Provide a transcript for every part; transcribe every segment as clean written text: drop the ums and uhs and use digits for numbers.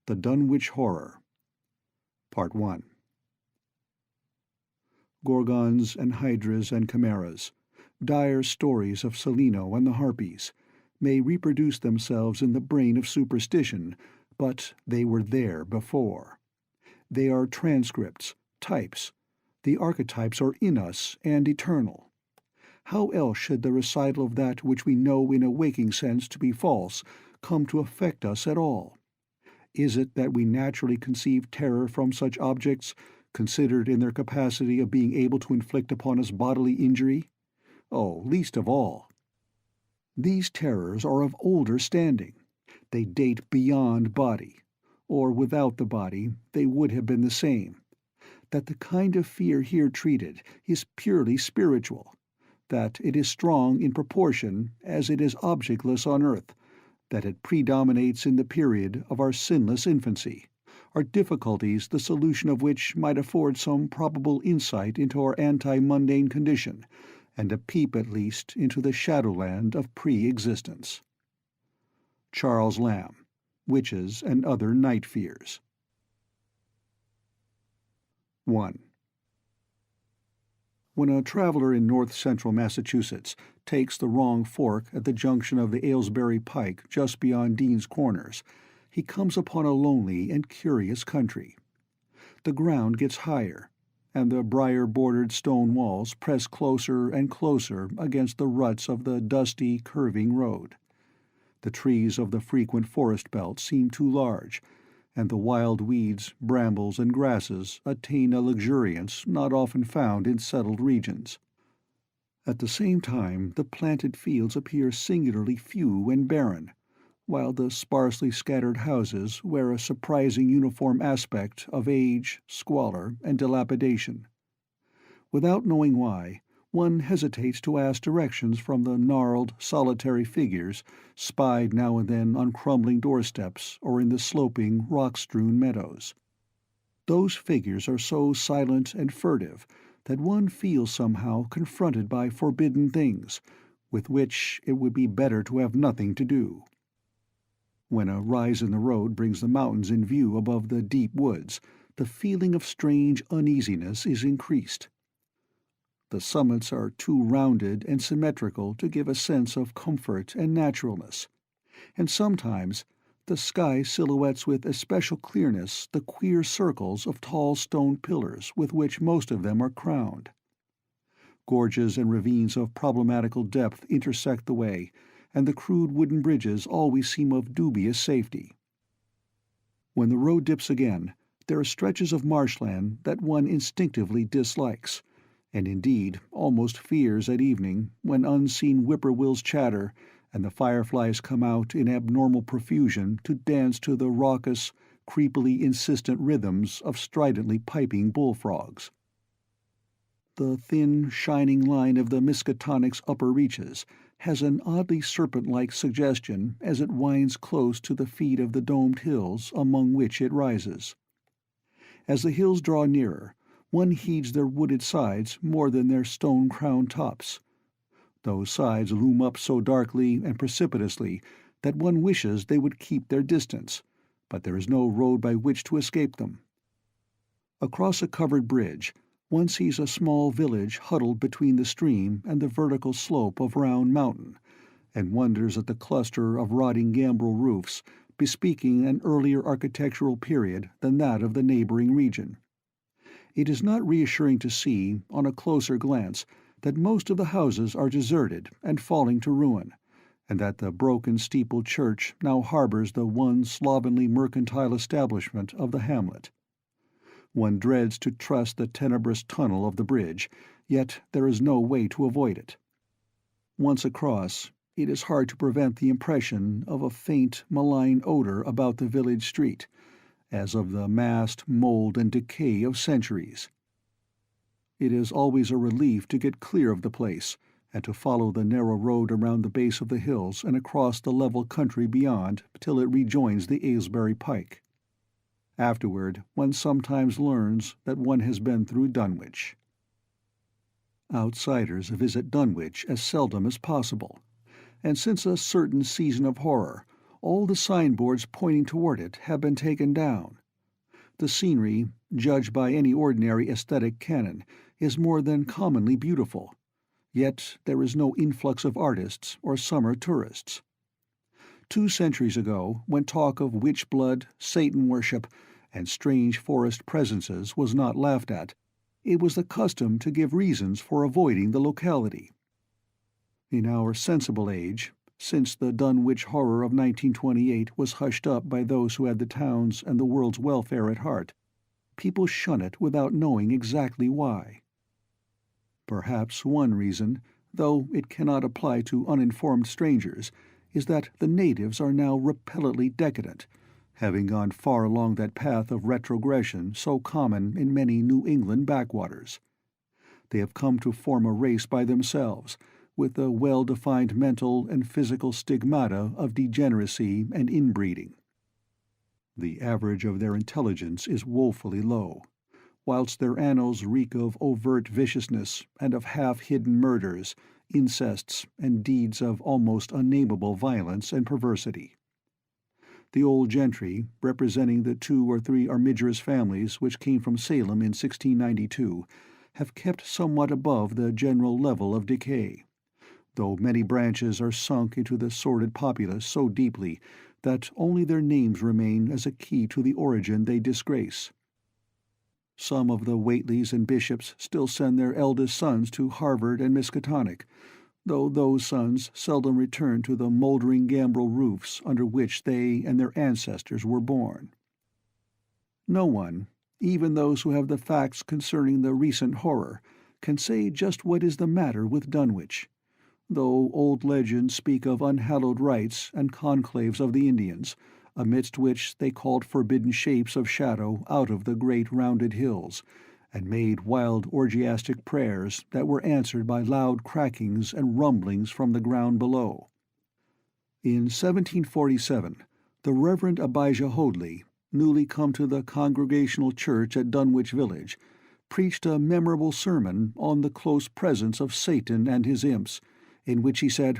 The Dunwich Horror. Part 1. Gorgons and hydras and chimeras, dire stories of Celino and the Harpies, may reproduce themselves in the brain of superstition, but they were there before. They are transcripts, types. The archetypes are in us and eternal. How else should the recital of that which we know in a waking sense to be false come to affect us at all? Is it that we naturally conceive terror from such objects, considered in their capacity of being able to inflict upon us bodily injury? Oh, least of all. These terrors are of older standing. They date beyond body, or without the body they would have been the same. That the kind of fear here treated is purely spiritual, that it is strong in proportion as it is objectless on earth, that it predominates in the period of our sinless infancy, are difficulties the solution of which might afford some probable insight into our anti-mundane condition, and a peep at least into the shadowland of pre-existence. Charles Lamb, Witches and Other Night Fears. 1. When a traveler in north-central Massachusetts takes the wrong fork at the junction of the Aylesbury Pike just beyond Dean's Corners, he comes upon a lonely and curious country. The ground gets higher, and the briar-bordered stone walls press closer and closer against the ruts of the dusty, curving road. The trees of the frequent forest belt seem too large, and the wild weeds, brambles, and grasses attain a luxuriance not often found in settled regions. At the same time, the planted fields appear singularly few and barren, while the sparsely scattered houses wear a surprising uniform aspect of age, squalor, and dilapidation. Without knowing why, one hesitates to ask directions from the gnarled, solitary figures spied now and then on crumbling doorsteps or in the sloping, rock-strewn meadows. Those figures are so silent and furtive that one feels somehow confronted by forbidden things, with which it would be better to have nothing to do. When a rise in the road brings the mountains in view above the deep woods, the feeling of strange uneasiness is increased. The summits are too rounded and symmetrical to give a sense of comfort and naturalness, and sometimes the sky silhouettes with especial clearness the queer circles of tall stone pillars with which most of them are crowned. Gorges and ravines of problematical depth intersect the way, and the crude wooden bridges always seem of dubious safety. When the road dips again, there are stretches of marshland that one instinctively dislikes, and indeed almost fears at evening, when unseen whippoorwills chatter and the fireflies come out in abnormal profusion to dance to the raucous, creepily insistent rhythms of stridently piping bullfrogs. The thin, shining line of the Miskatonic's upper reaches has an oddly serpent-like suggestion as it winds close to the feet of the domed hills among which it rises. As the hills draw nearer, one heeds their wooded sides more than their stone-crowned tops. Those sides loom up so darkly and precipitously that one wishes they would keep their distance, but there is no road by which to escape them. Across a covered bridge, one sees a small village huddled between the stream and the vertical slope of Round Mountain, and wonders at the cluster of rotting gambrel roofs bespeaking an earlier architectural period than that of the neighboring region. It is not reassuring to see, on a closer glance, that most of the houses are deserted and falling to ruin, and that the broken steepled church now harbors the one slovenly mercantile establishment of the hamlet. One dreads to trust the tenebrous tunnel of the bridge, yet there is no way to avoid it. Once across, it is hard to prevent the impression of a faint, malign odor about the village street, as of the massed mold and decay of centuries. It is always a relief to get clear of the place, and to follow the narrow road around the base of the hills and across the level country beyond till it rejoins the Aylesbury Pike. Afterward, one sometimes learns that one has been through Dunwich. Outsiders visit Dunwich as seldom as possible, and since a certain season of horror, All the signboards pointing toward it have been taken down. The scenery, judged by any ordinary aesthetic canon, is more than commonly beautiful, yet there is no influx of artists or summer tourists. 2 centuries ago, when talk of witch blood, Satan worship, and strange forest presences was not laughed at, it was the custom to give reasons for avoiding the locality. In our sensible age, since the Dunwich Horror of 1928 was hushed up by those who had the town's and the world's welfare at heart, people shun it without knowing exactly why. Perhaps one reason, though it cannot apply to uninformed strangers, is that the natives are now repellently decadent, having gone far along that path of retrogression so common in many New England backwaters. They have come to form a race by themselves, with the well-defined mental and physical stigmata of degeneracy and inbreeding. The average of their intelligence is woefully low, whilst their annals reek of overt viciousness and of half-hidden murders, incests, and deeds of almost unnameable violence and perversity. The old gentry, representing the 2 or 3 armigerous families which came from Salem in 1692, have kept somewhat above the general level of decay, though many branches are sunk into the sordid populace so deeply that only their names remain as a key to the origin they disgrace. Some of the Whateleys and Bishops still send their eldest sons to Harvard and Miskatonic, though those sons seldom return to the mouldering gambrel roofs under which they and their ancestors were born. No one, even those who have the facts concerning the recent horror, can say just what is the matter with Dunwich, though old legends speak of unhallowed rites and conclaves of the Indians, amidst which they called forbidden shapes of shadow out of the great rounded hills, and made wild orgiastic prayers that were answered by loud crackings and rumblings from the ground below. In 1747, the Reverend Abijah Hoadley, newly come to the Congregational Church at Dunwich Village, preached a memorable sermon on the close presence of Satan and his imps, in which he said,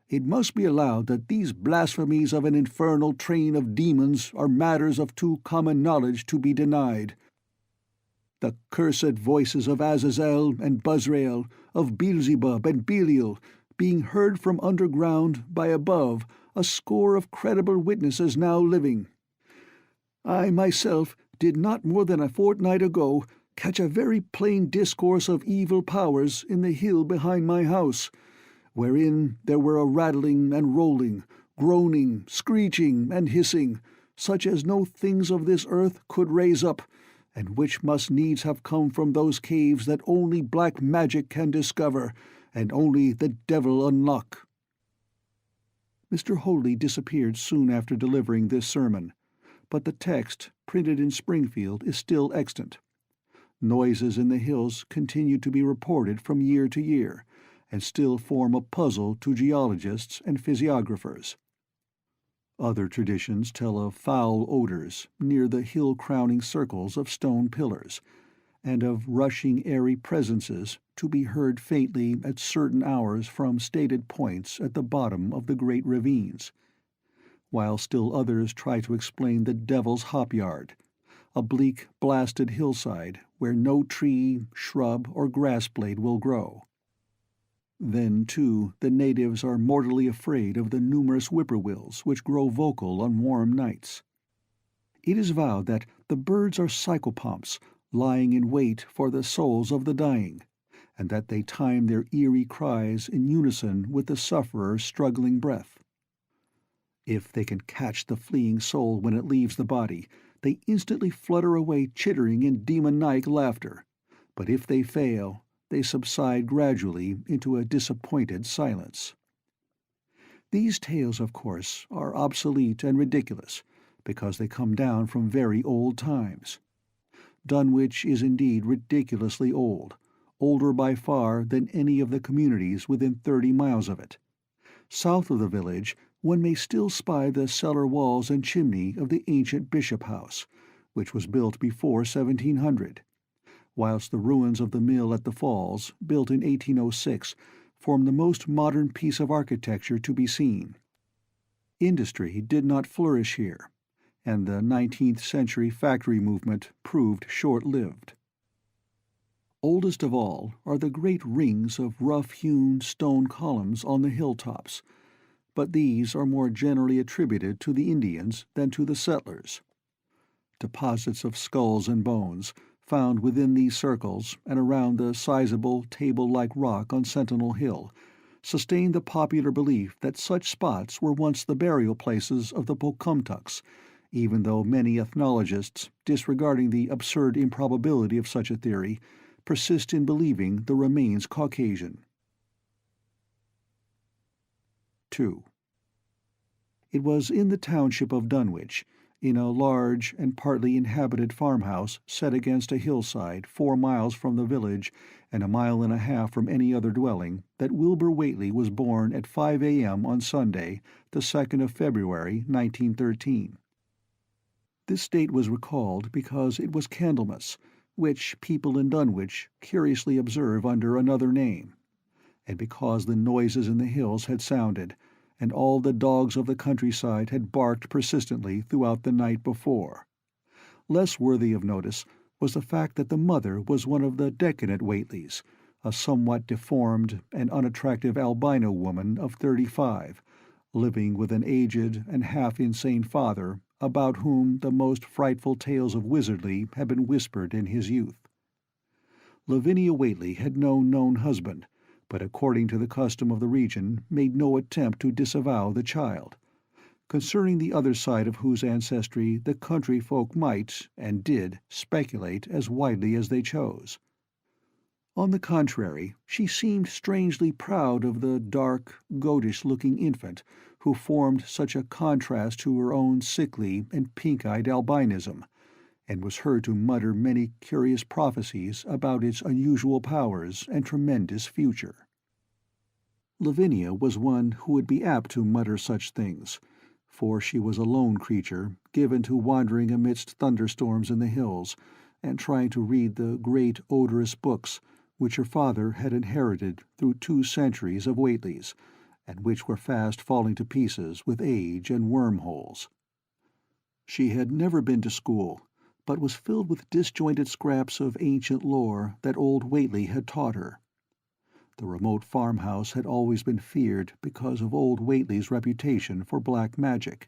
"It must be allowed that these blasphemies of an infernal train of demons are matters of too common knowledge to be denied. The cursed voices of Azazel and Buzrael, of Beelzebub and Belial, being heard from underground by above a score of credible witnesses now living. I myself did not more than a fortnight ago catch a very plain discourse of evil powers in the hill behind my house, wherein there were a rattling and rolling, groaning, screeching, and hissing, such as no things of this earth could raise up, and which must needs have come from those caves that only black magic can discover, and only the devil unlock." Mr. Hoadley disappeared soon after delivering this sermon, but the text, printed in Springfield, is still extant. Noises in the hills continue to be reported from year to year, and still form a puzzle to geologists and physiographers. Other traditions tell of foul odors near the hill-crowning circles of stone pillars, and of rushing airy presences to be heard faintly at certain hours from stated points at the bottom of the great ravines, while still others try to explain the Devil's Hop-Yard, a bleak, blasted hillside where no tree, shrub, or grass-blade will grow. Then, too, the natives are mortally afraid of the numerous whippoorwills which grow vocal on warm nights. It is vowed that the birds are psychopomps lying in wait for the souls of the dying, and that they time their eerie cries in unison with the sufferer's struggling breath. If they can catch the fleeing soul when it leaves the body, they instantly flutter away chittering in demoniac laughter, but if they fail, they subside gradually into a disappointed silence. These tales, of course, are obsolete and ridiculous, because they come down from very old times. Dunwich is indeed ridiculously old, older by far than any of the communities within 30 miles of it. South of the village one may still spy the cellar walls and chimney of the ancient Bishop House, which was built before 1700, whilst the ruins of the mill at the Falls, built in 1806, form the most modern piece of architecture to be seen. Industry did not flourish here, and the 19th century factory movement proved short-lived. Oldest of all are the great rings of rough-hewn stone columns on the hilltops, but these are more generally attributed to the Indians than to the settlers. Deposits of skulls and bones, found within these circles and around the sizable table-like rock on Sentinel Hill, sustain the popular belief that such spots were once the burial places of the Pocumtucks, even though many ethnologists, disregarding the absurd improbability of such a theory, persist in believing the remains Caucasian. 2. It was in the township of Dunwich, in a large and partly inhabited farmhouse set against a hillside 4 miles from the village and a mile and a half from any other dwelling, that Wilbur Whately was born at 5 a.m. on Sunday, the 2nd of February, 1913. This date was recalled because it was Candlemas, which people in Dunwich curiously observe under another name, and because the noises in the hills had sounded, and all the dogs of the countryside had barked persistently throughout the night before. Less worthy of notice was the fact that the mother was one of the decadent Whateleys, a somewhat deformed and unattractive albino woman of 35, living with an aged and half-insane father about whom the most frightful tales of wizardry had been whispered in his youth. Lavinia Whately had no known husband, but according to the custom of the region made no attempt to disavow the child, concerning the other side of whose ancestry the country folk might, and did, speculate as widely as they chose. On the contrary, she seemed strangely proud of the dark, goatish-looking infant who formed such a contrast to her own sickly and pink-eyed albinism, and was heard to mutter many curious prophecies about its unusual powers and tremendous future. Lavinia was one who would be apt to mutter such things, for she was a lone creature, given to wandering amidst thunderstorms in the hills, and trying to read the great odorous books which her father had inherited through 2 centuries of Whateleys, and which were fast falling to pieces with age and wormholes. She had never been to school, but was filled with disjointed scraps of ancient lore that old Whately had taught her. The remote farmhouse had always been feared because of old Whately's reputation for black magic,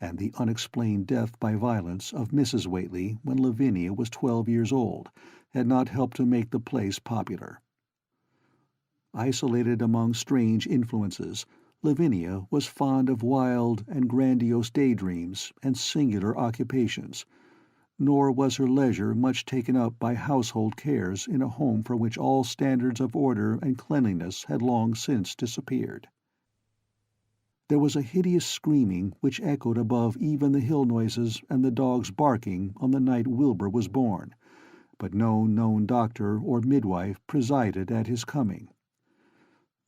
and the unexplained death by violence of Mrs. Whately when Lavinia was 12 years old had not helped to make the place popular. Isolated among strange influences, Lavinia was fond of wild and grandiose daydreams and singular occupations, nor was her leisure much taken up by household cares in a home from which all standards of order and cleanliness had long since disappeared. There was a hideous screaming which echoed above even the hill noises and the dogs barking on the night Wilbur was born, but no known doctor or midwife presided at his coming.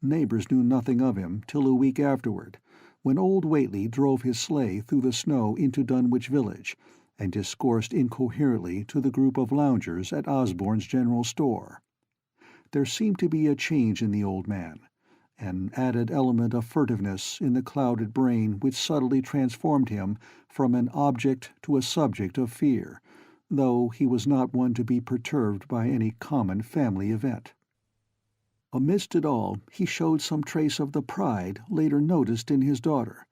Neighbors knew nothing of him till a week afterward, when old Whately drove his sleigh through the snow into Dunwich village, and discoursed incoherently to the group of loungers at Osborne's general store. There seemed to be a change in the old man, an added element of furtiveness in the clouded brain which subtly transformed him from an object to a subject of fear, though he was not one to be perturbed by any common family event. Amidst it all he showed some trace of the pride later noticed in his daughter,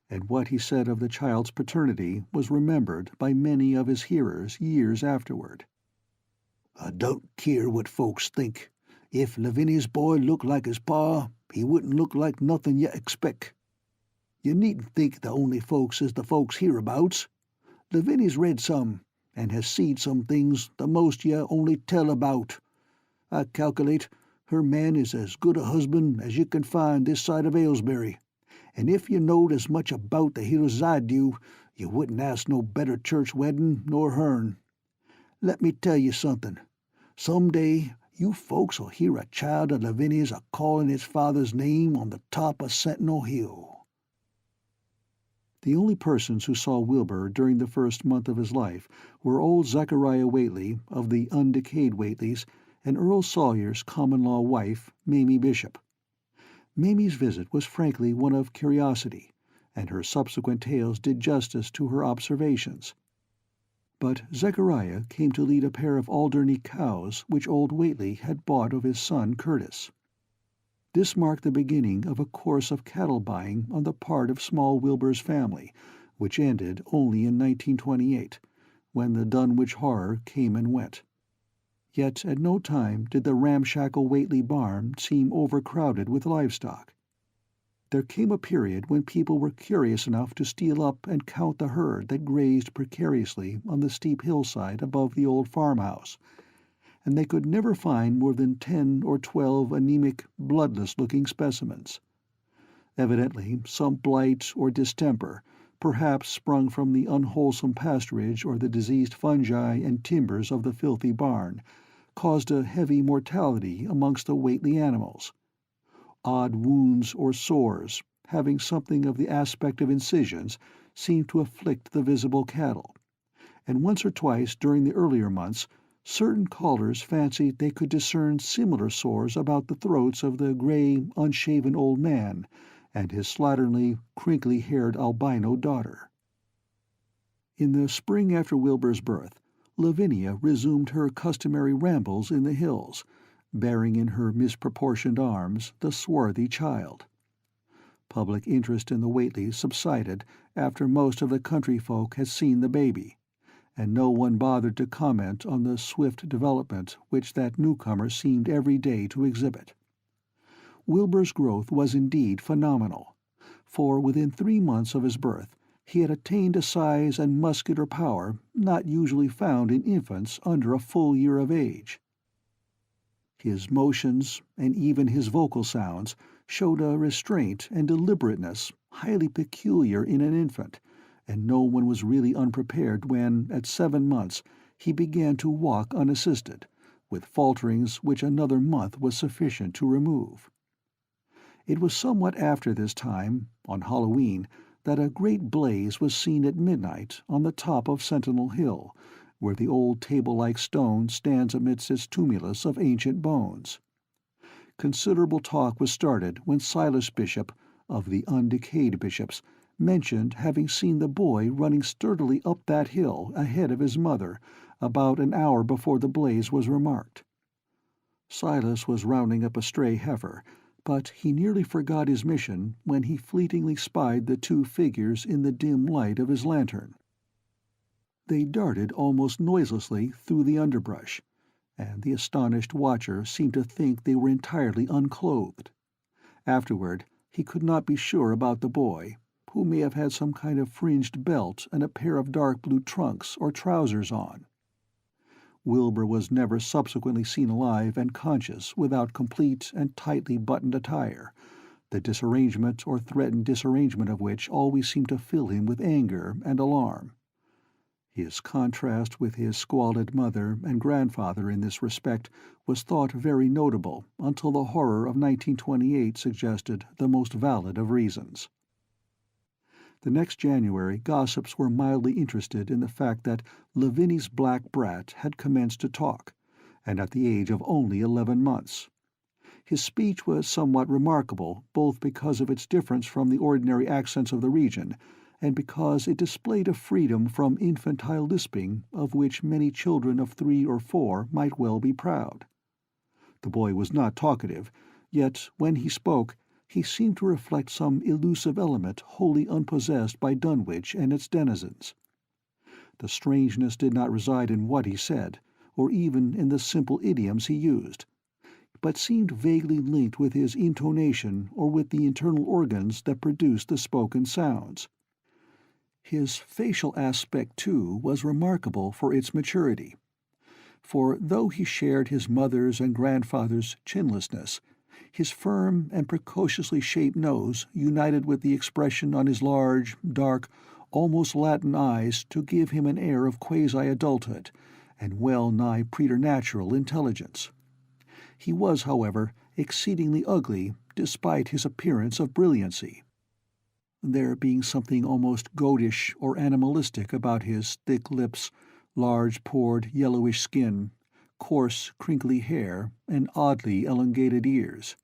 and what he said of the child's paternity was remembered by many of his hearers years afterward. "I don't keer what folks think. If Lavinia's boy looked like his pa, he wouldn't look like nothin' you expect. You needn't think the only folks is the folks hereabouts. Lavinia's read some, and has seed some things the most you only tell about. I calculate her man is as good a husband as you can find this side of Aylesbury, and if you knowed as much about the hills as I do, you wouldn't ask no better church weddin' nor hern. Let me tell you somethin'. Some day you folks'll hear a child of Lavinia's a-callin' its father's name on the top of Sentinel Hill." The only persons who saw Wilbur during the first month of his life were old Zechariah Whately of the undecayed Whateleys and Earl Sawyer's common-law wife, Mamie Bishop. Mamie's visit was frankly one of curiosity, and her subsequent tales did justice to her observations. But Zechariah came to lead a pair of Alderney cows which old Whately had bought of his son Curtis. This marked the beginning of a course of cattle buying on the part of small Wilbur's family, which ended only in 1928, when the Dunwich Horror came and went. Yet at no time did the ramshackle Whately barn seem overcrowded with livestock. There came a period when people were curious enough to steal up and count the herd that grazed precariously on the steep hillside above the old farmhouse, and they could never find more than 10 or 12 anemic, bloodless-looking specimens. Evidently some blight or distemper, perhaps sprung from the unwholesome pasturage or the diseased fungi and timbers of the filthy barn, caused a heavy mortality amongst the Whately animals. Odd wounds or sores, having something of the aspect of incisions, seemed to afflict the visible cattle, and once or twice during the earlier months certain callers fancied they could discern similar sores about the throats of the grey, unshaven old man and his slatternly, crinkly-haired albino daughter. In the spring after Wilbur's birth, Lavinia resumed her customary rambles in the hills, bearing in her misproportioned arms the swarthy child. Public interest in the Whateleys subsided after most of the country folk had seen the baby, and no one bothered to comment on the swift development which that newcomer seemed every day to exhibit. Wilbur's growth was indeed phenomenal, for within 3 months of his birth he had attained a size and muscular power not usually found in infants under a full year of age. His motions, and even his vocal sounds, showed a restraint and deliberateness highly peculiar in an infant, and no one was really unprepared when, at 7 months, he began to walk unassisted, with falterings which another month was sufficient to remove. It was somewhat after this time, on Halloween, that a great blaze was seen at midnight on the top of Sentinel Hill, where the old table-like stone stands amidst its tumulus of ancient bones. Considerable talk was started when Silas Bishop, of the undecayed bishops, mentioned having seen the boy running sturdily up that hill ahead of his mother about an hour before the blaze was remarked. Silas was rounding up a stray heifer, but he nearly forgot his mission when he fleetingly spied the 2 figures in the dim light of his lantern. They darted almost noiselessly through the underbrush, and the astonished watcher seemed to think they were entirely unclothed. Afterward, he could not be sure about the boy, who may have had some kind of fringed belt and a pair of dark blue trunks or trousers on. Wilbur was never subsequently seen alive and conscious without complete and tightly buttoned attire, the disarrangement or threatened disarrangement of which always seemed to fill him with anger and alarm. His contrast with his squalid mother and grandfather in this respect was thought very notable until the horror of 1928 suggested the most valid of reasons. The next January gossips were mildly interested in the fact that Lavinia's black brat had commenced to talk, and at the age of only 11 months. His speech was somewhat remarkable, both because of its difference from the ordinary accents of the region, and because it displayed a freedom from infantile lisping of which many children of 3 or 4 might well be proud. The boy was not talkative, yet when he spoke he seemed to reflect some elusive element wholly unpossessed by Dunwich and its denizens. The strangeness did not reside in what he said, or even in the simple idioms he used, but seemed vaguely linked with his intonation or with the internal organs that produced the spoken sounds. His facial aspect, too, was remarkable for its maturity, for though he shared his mother's and grandfather's chinlessness, his firm and precociously shaped nose united with the expression on his large, dark, almost Latin eyes to give him an air of quasi-adulthood and well-nigh preternatural intelligence. He was, however, exceedingly ugly despite his appearance of brilliancy, there being something almost goatish or animalistic about his thick lips, large-pored yellowish skin, coarse, crinkly hair, and oddly elongated ears.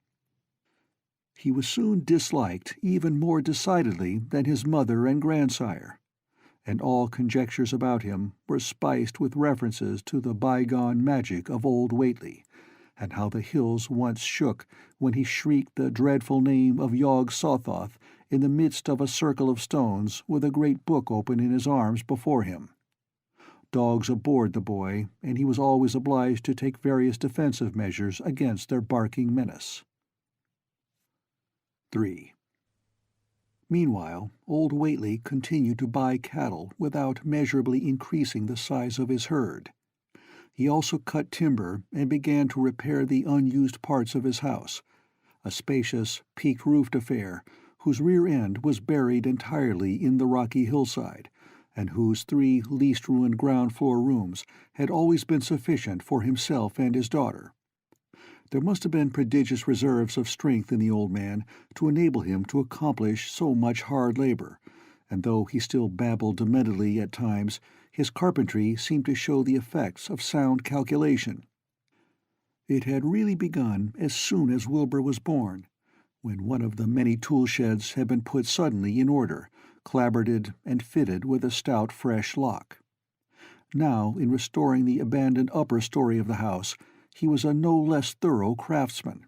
He was soon disliked even more decidedly than his mother and grandsire, and all conjectures about him were spiced with references to the bygone magic of old Whately, and how the hills once shook when he shrieked the dreadful name of Yog Sothoth in the midst of a circle of stones with a great book open in his arms before him. Dogs abhorred the boy, and he was always obliged to take various defensive measures against their barking menace. 3. Meanwhile, old Whately continued to buy cattle without measurably increasing the size of his herd. He also cut timber and began to repair the unused parts of his house, a spacious, peaked-roofed affair whose rear end was buried entirely in the rocky hillside, and whose 3 least-ruined ground-floor rooms had always been sufficient for himself and his daughter. There must have been prodigious reserves of strength in the old man to enable him to accomplish so much hard labor, and though he still babbled dementedly at times, his carpentry seemed to show the effects of sound calculation. It had really begun as soon as Wilbur was born, when one of the many tool sheds had been put suddenly in order, clapboarded and fitted with a stout fresh lock. Now, in restoring the abandoned upper story of the house, he was a no less thorough craftsman.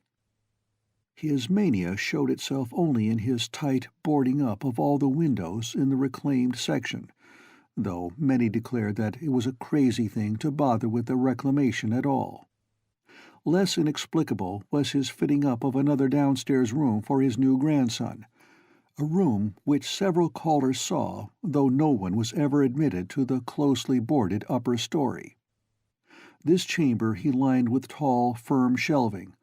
His mania showed itself only in his tight boarding up of all the windows in the reclaimed section, though many declared that it was a crazy thing to bother with the reclamation at all. Less inexplicable was his fitting up of another downstairs room for his new grandson, a room which several callers saw, though no one was ever admitted to the closely boarded upper story. This chamber he lined with tall, firm shelving,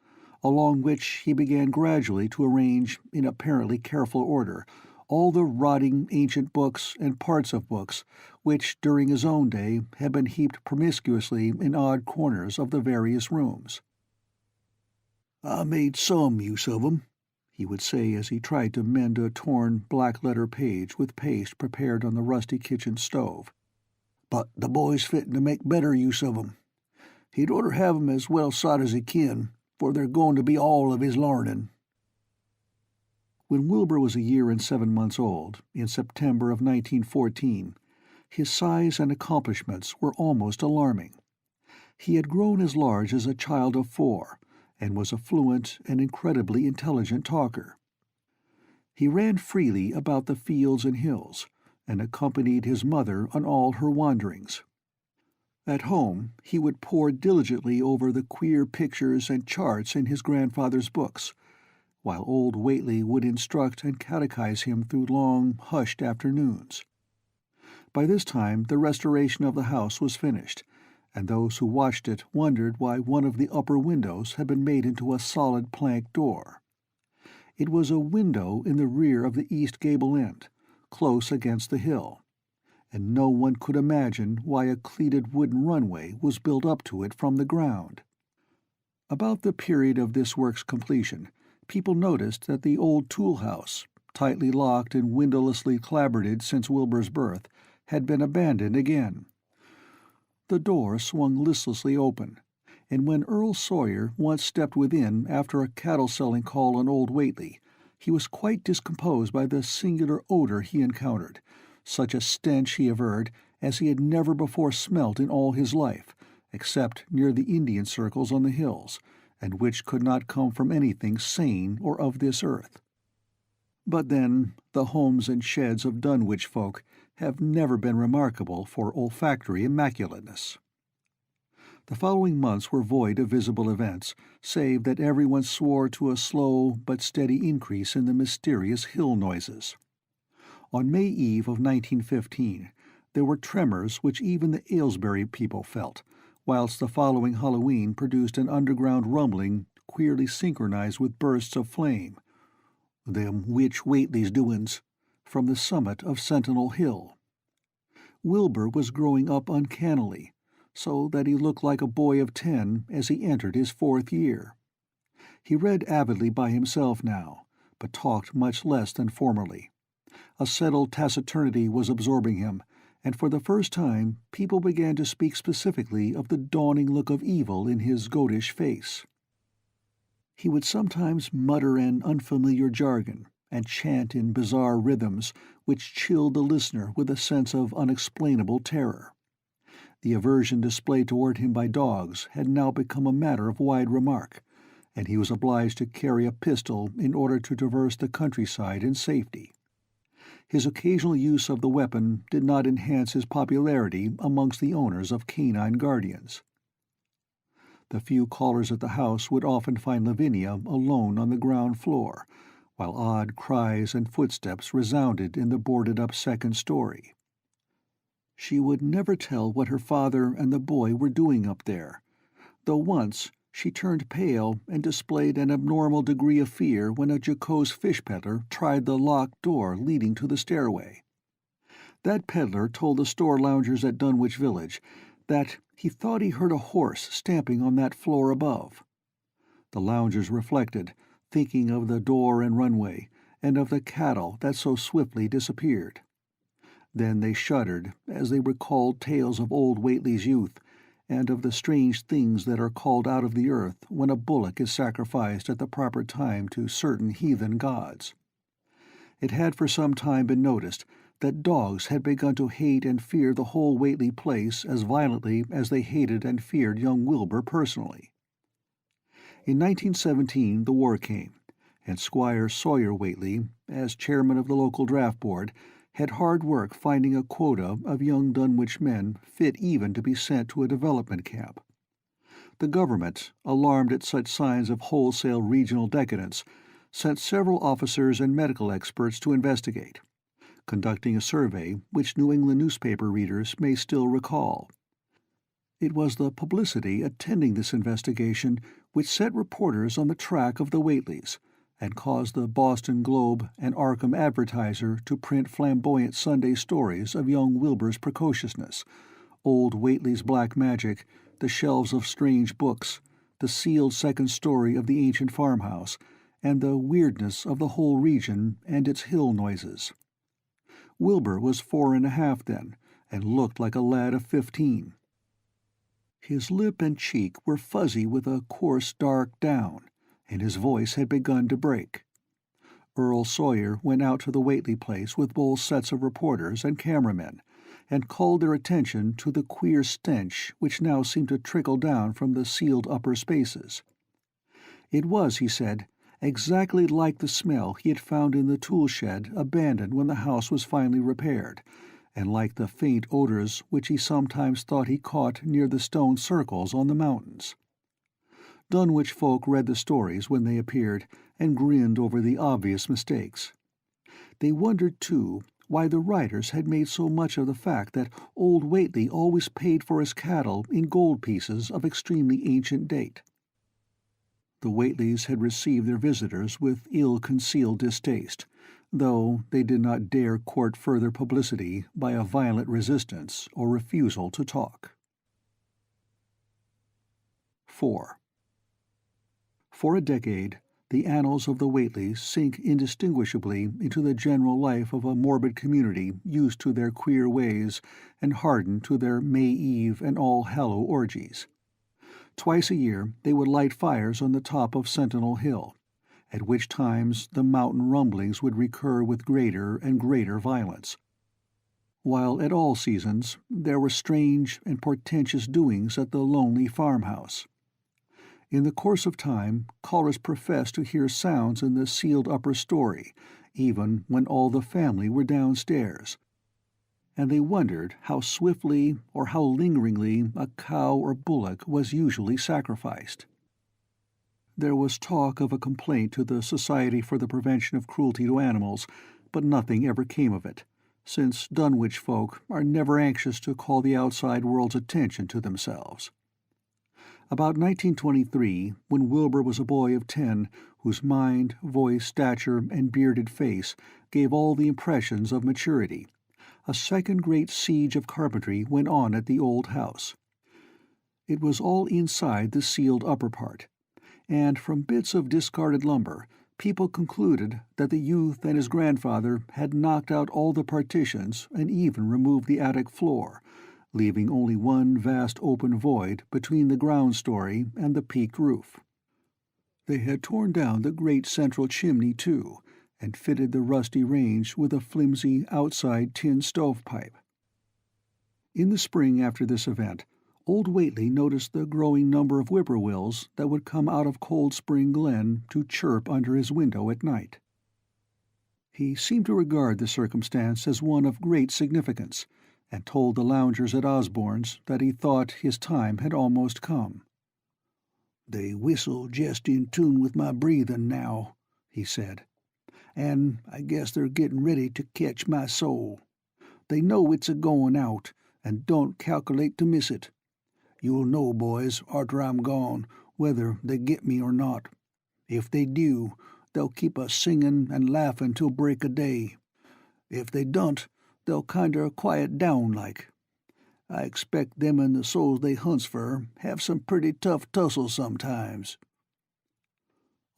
along which he began gradually to arrange, in apparently careful order, all the rotting ancient books and parts of books which, during his own day, had been heaped promiscuously in odd corners of the various rooms. "I made some use of 'em," he would say as he tried to mend a torn black-letter page with paste prepared on the rusty kitchen stove. "But the boy's fitting to make better use of 'em. He'd orter have 'em as well sot as he kin, for they're going to be all of his larnin'." When Wilbur was a year and 7 months old, in September of 1914, his size and accomplishments were almost alarming. He had grown as large as a child of 4, and was a fluent and incredibly intelligent talker. He ran freely about the fields and hills, and accompanied his mother on all her wanderings. At home, he would pore diligently over the queer pictures and charts in his grandfather's books, while old Whately would instruct and catechize him through long, hushed afternoons. By this time the restoration of the house was finished, and those who watched it wondered why one of the upper windows had been made into a solid plank door. It was a window in the rear of the east gable end, close against the hill, and no one could imagine why a cleated wooden runway was built up to it from the ground. About the period of this work's completion, people noticed that the old tool-house, tightly locked and windowlessly clapboarded since Wilbur's birth, had been abandoned again. The door swung listlessly open, and when Earl Sawyer once stepped within after a cattle-selling call on old Whately, he was quite discomposed by the singular odor he encountered, such a stench, he averred, as he had never before smelt in all his life, except near the Indian circles on the hills, and which could not come from anything sane or of this earth. But then, the homes and sheds of Dunwich folk have never been remarkable for olfactory immaculateness. The following months were void of visible events, save that everyone swore to a slow but steady increase in the mysterious hill noises. On May Eve of 1915, there were tremors which even the Aylesbury people felt, whilst the following Halloween produced an underground rumbling queerly synchronized with bursts of flame. "Them witch Whately's doin's," from the summit of Sentinel Hill. Wilbur was growing up uncannily, so that he looked like a boy of 10 as he entered his 4th year. He read avidly by himself now, but talked much less than formerly. A settled taciturnity was absorbing him, and for the first time people began to speak specifically of the dawning look of evil in his goatish face. He would sometimes mutter an unfamiliar jargon and chant in bizarre rhythms which chilled the listener with a sense of unexplainable terror. The aversion displayed toward him by dogs had now become a matter of wide remark, and he was obliged to carry a pistol in order to traverse the countryside in safety. His occasional use of the weapon did not enhance his popularity amongst the owners of canine guardians. The few callers at the house would often find Lavinia alone on the ground floor, while odd cries and footsteps resounded in the boarded-up second story. She would never tell what her father and the boy were doing up there, though once she turned pale and displayed an abnormal degree of fear when a jocose fish peddler tried the locked door leading to the stairway. That peddler told the store loungers at Dunwich Village that he thought he heard a horse stamping on that floor above. The loungers reflected, thinking of the door and runway, and of the cattle that so swiftly disappeared. Then they shuddered as they recalled tales of old Whately's youth, and of the strange things that are called out of the earth when a bullock is sacrificed at the proper time to certain heathen gods. It had for some time been noticed that dogs had begun to hate and fear the whole Whately place as violently as they hated and feared young Wilbur personally. In 1917 the war came, and Squire Sawyer Whately, as chairman of the local draft board, had hard work finding a quota of young Dunwich men fit even to be sent to a development camp. The government, alarmed at such signs of wholesale regional decadence, sent several officers and medical experts to investigate, conducting a survey which New England newspaper readers may still recall. It was the publicity attending this investigation which set reporters on the track of the Whateleys, and caused the Boston Globe and Arkham Advertiser to print flamboyant Sunday stories of young Wilbur's precociousness, old Whately's black magic, the shelves of strange books, the sealed second story of the ancient farmhouse, and the weirdness of the whole region and its hill noises. Wilbur was 4.5 then, and looked like a lad of 15. His lip and cheek were fuzzy with a coarse dark down, and his voice had begun to break. Earl Sawyer went out to the Whately place with both sets of reporters and cameramen, and called their attention to the queer stench which now seemed to trickle down from the sealed upper spaces. It was, he said, exactly like the smell he had found in the tool shed abandoned when the house was finally repaired, and like the faint odors which he sometimes thought he caught near the stone circles on the mountains. Dunwich folk read the stories when they appeared, and grinned over the obvious mistakes. They wondered, too, why the writers had made so much of the fact that old Whately always paid for his cattle in gold pieces of extremely ancient date. The Whateleys had received their visitors with ill-concealed distaste, though they did not dare court further publicity by a violent resistance or refusal to talk. 4. For a decade, the annals of the Whateleys sink indistinguishably into the general life of a morbid community used to their queer ways and hardened to their May Eve and All-Hallow orgies. Twice a year they would light fires on the top of Sentinel Hill, at which times the mountain rumblings would recur with greater and greater violence, while at all seasons there were strange and portentous doings at the lonely farmhouse. In the course of time, callers professed to hear sounds in the sealed upper story, even when all the family were downstairs, and they wondered how swiftly or how lingeringly a cow or bullock was usually sacrificed. There was talk of a complaint to the Society for the Prevention of Cruelty to Animals, but nothing ever came of it, since Dunwich folk are never anxious to call the outside world's attention to themselves. About 1923, when Wilbur was a boy of 10, whose mind, voice, stature, and bearded face gave all the impressions of maturity, a second great siege of carpentry went on at the old house. It was all inside the sealed upper part, and from bits of discarded lumber, people concluded that the youth and his grandfather had knocked out all the partitions and even removed the attic floor, leaving only one vast open void between the ground story and the peaked roof. They had torn down the great central chimney, too, and fitted the rusty range with a flimsy outside tin stovepipe. In the spring after this event, old Whately noticed the growing number of whippoorwills that would come out of Cold Spring Glen to chirp under his window at night. He seemed to regard the circumstance as one of great significance, and told the loungers at Osborne's that he thought his time had almost come. "They whistle jest in tune with my breathin' now," he said, "and I guess they're gettin' ready to ketch my soul. They know it's a-goin' out, and don't calc'late to miss it. You'll know, boys, arter I'm gone, whether they get me or not. If they do, they'll keep us singin' and laughin' till break o' day. If they don't, they'll kinder quiet down like. I expect them and the souls they hunts fer have some pretty tough tussles sometimes."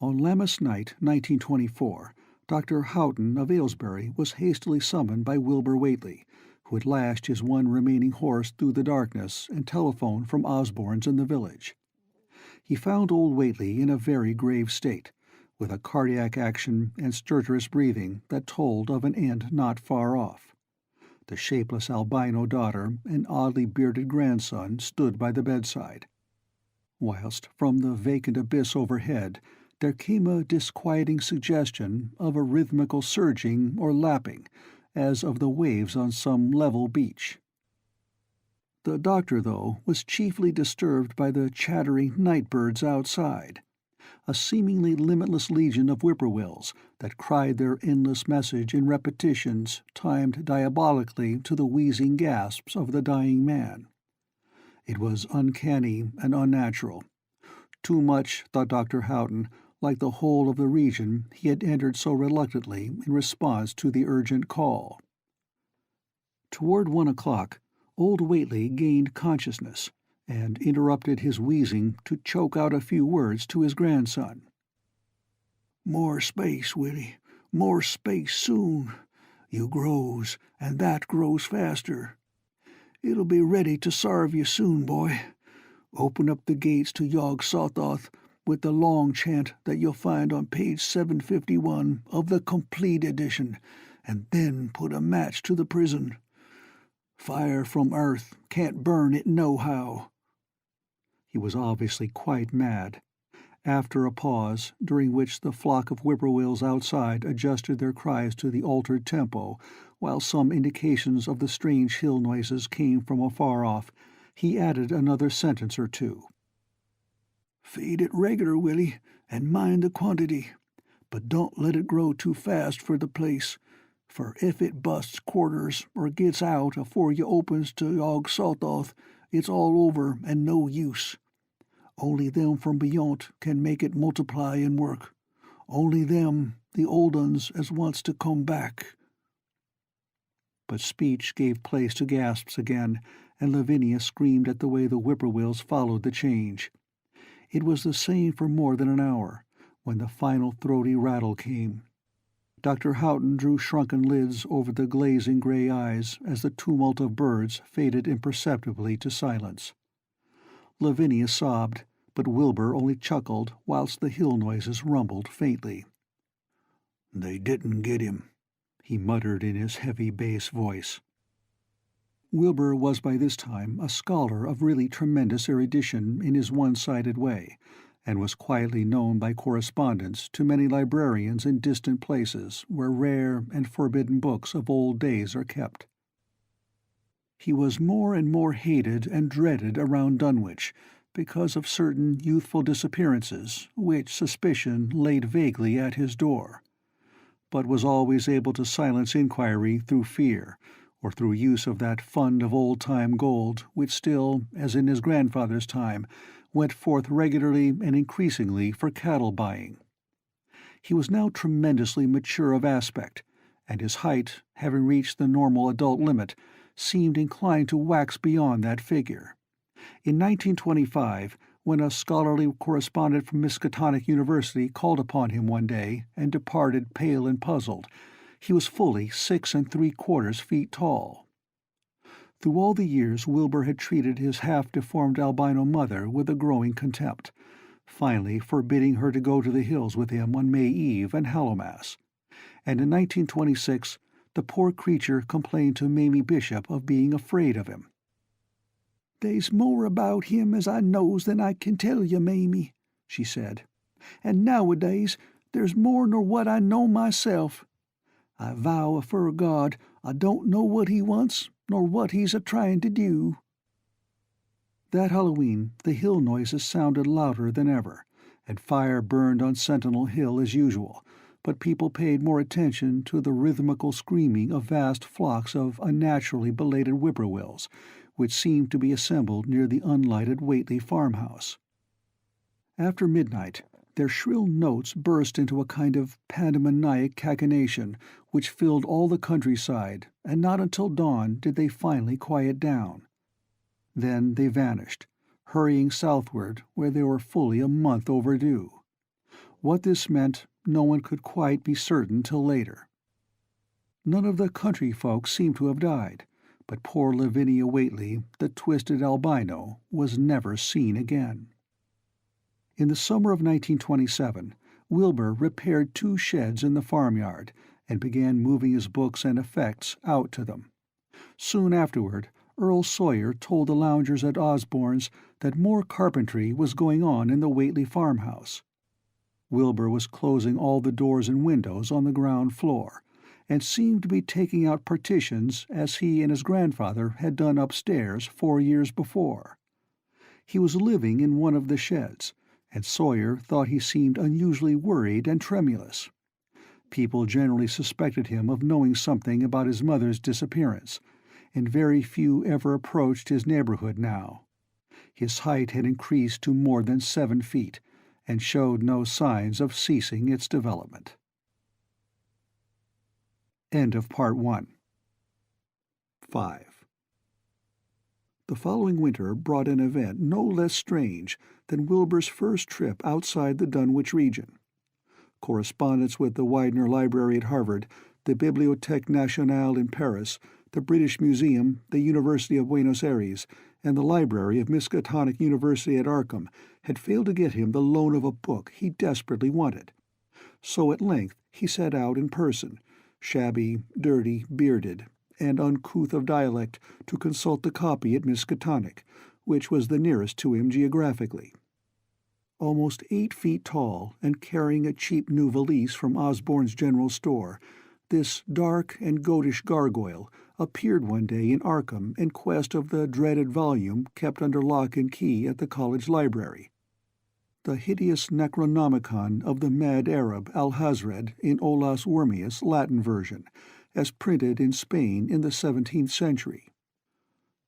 On Lammas night, 1924, Dr. Houghton of Aylesbury was hastily summoned by Wilbur Whately, who had lashed his one remaining horse through the darkness and telephoned from Osborne's in the village. He found old Whately in a very grave state, with a cardiac action and stertorous breathing that told of an end not far off. The shapeless albino daughter and oddly bearded grandson stood by the bedside, whilst from the vacant abyss overhead there came a disquieting suggestion of a rhythmical surging or lapping, as of the waves on some level beach. The doctor, though, was chiefly disturbed by the chattering night-birds outside, a seemingly limitless legion of whippoorwills that cried their endless message in repetitions timed diabolically to the wheezing gasps of the dying man. It was uncanny and unnatural. Too much, thought Dr. Houghton, like the whole of the region he had entered so reluctantly in response to the urgent call. Toward 1 o'clock, old Whately gained consciousness, and interrupted his wheezing to choke out a few words to his grandson. "More space, Willie, more space soon. You grows, and that grows faster. It'll be ready to sarve you soon, boy. Open up the gates to Yog Sothoth with the long chant that you'll find on page 751 of the complete edition, and then put a match to the prison. Fire from earth can't burn it nohow." He was obviously quite mad. After a pause, during which the flock of whippoorwills outside adjusted their cries to the altered tempo, while some indications of the strange hill noises came from afar off, he added another sentence or two. "Feed it regular, Willie, and mind the quantity. But don't let it grow too fast for the place, for if it busts quarters or gets out afore you opens to Yog Sothoth, it's all over and no use. Only them from beyont can make it multiply and work. Only them, the old uns, as wants to come back." But speech gave place to gasps again, and Lavinia screamed at the way the whippoorwills followed the change. It was the same for more than an hour, when the final throaty rattle came. Dr. Houghton drew shrunken lids over the glazing gray eyes as the tumult of birds faded imperceptibly to silence. Lavinia sobbed, but Wilbur only chuckled whilst the hill noises rumbled faintly. "They didn't get him," he muttered in his heavy bass voice. Wilbur was by this time a scholar of really tremendous erudition in his one-sided way, and was quietly known by correspondence to many librarians in distant places where rare and forbidden books of old days are kept. He was more and more hated and dreaded around Dunwich because of certain youthful disappearances which suspicion laid vaguely at his door, but was always able to silence inquiry through fear, or through use of that fund of old-time gold which still, as in his grandfather's time, went forth regularly and increasingly for cattle buying. He was now tremendously mature of aspect, and his height, having reached the normal adult limit, seemed inclined to wax beyond that figure. In 1925, when a scholarly correspondent from Miskatonic University called upon him one day and departed pale and puzzled, he was fully 6 3/4 feet tall. Through all the years Wilbur had treated his half-deformed albino mother with a growing contempt, finally forbidding her to go to the hills with him on May Eve and Hallowmass. And in 1926 the poor creature complained to Mamie Bishop of being afraid of him. "They's more about him as I knows than I can tell you, Mamie," she said, "and nowadays there's more nor what I know myself. I vow afore God I don't know what he wants nor what he's a-trying to do." That Halloween the hill noises sounded louder than ever, and fire burned on Sentinel Hill as usual, but people paid more attention to the rhythmical screaming of vast flocks of unnaturally belated whippoorwills, which seemed to be assembled near the unlighted Whately farmhouse. After midnight their shrill notes burst into a kind of pandemoniac cachinnation which filled all the countryside, and not until dawn did they finally quiet down. Then they vanished, hurrying southward where they were fully a month overdue. What this meant no one could quite be certain till later. None of the country folk seemed to have died, but poor Lavinia Whately, the twisted albino, was never seen again. In the summer of 1927, Wilbur repaired 2 sheds in the farmyard and began moving his books and effects out to them. Soon afterward, Earl Sawyer told the loungers at Osborne's that more carpentry was going on in the Whately farmhouse. Wilbur was closing all the doors and windows on the ground floor, and seemed to be taking out partitions as he and his grandfather had done upstairs 4 years before. He was living in one of the sheds, and Sawyer thought he seemed unusually worried and tremulous. People generally suspected him of knowing something about his mother's disappearance, and very few ever approached his neighborhood now. His height had increased to more than 7 feet, and showed no signs of ceasing its development. End of Part 1. 5. The following winter brought an event no less strange than Wilbur's first trip outside the Dunwich region. Correspondence with the Widener Library at Harvard, the Bibliothèque Nationale in Paris, the British Museum, the University of Buenos Aires, and the library of Miskatonic University at Arkham had failed to get him the loan of a book he desperately wanted. So at length he set out in person, shabby, dirty, bearded, and uncouth of dialect, to consult the copy at Miskatonic, which was the nearest to him geographically. Almost 8 feet tall, and carrying a cheap new valise from Osborne's general store, this dark and goatish gargoyle appeared one day in Arkham in quest of the dreaded volume kept under lock and key at the college library. The hideous Necronomicon of the mad Arab Alhazred in Olaus Wormius Latin version, as printed in Spain in the 17th century.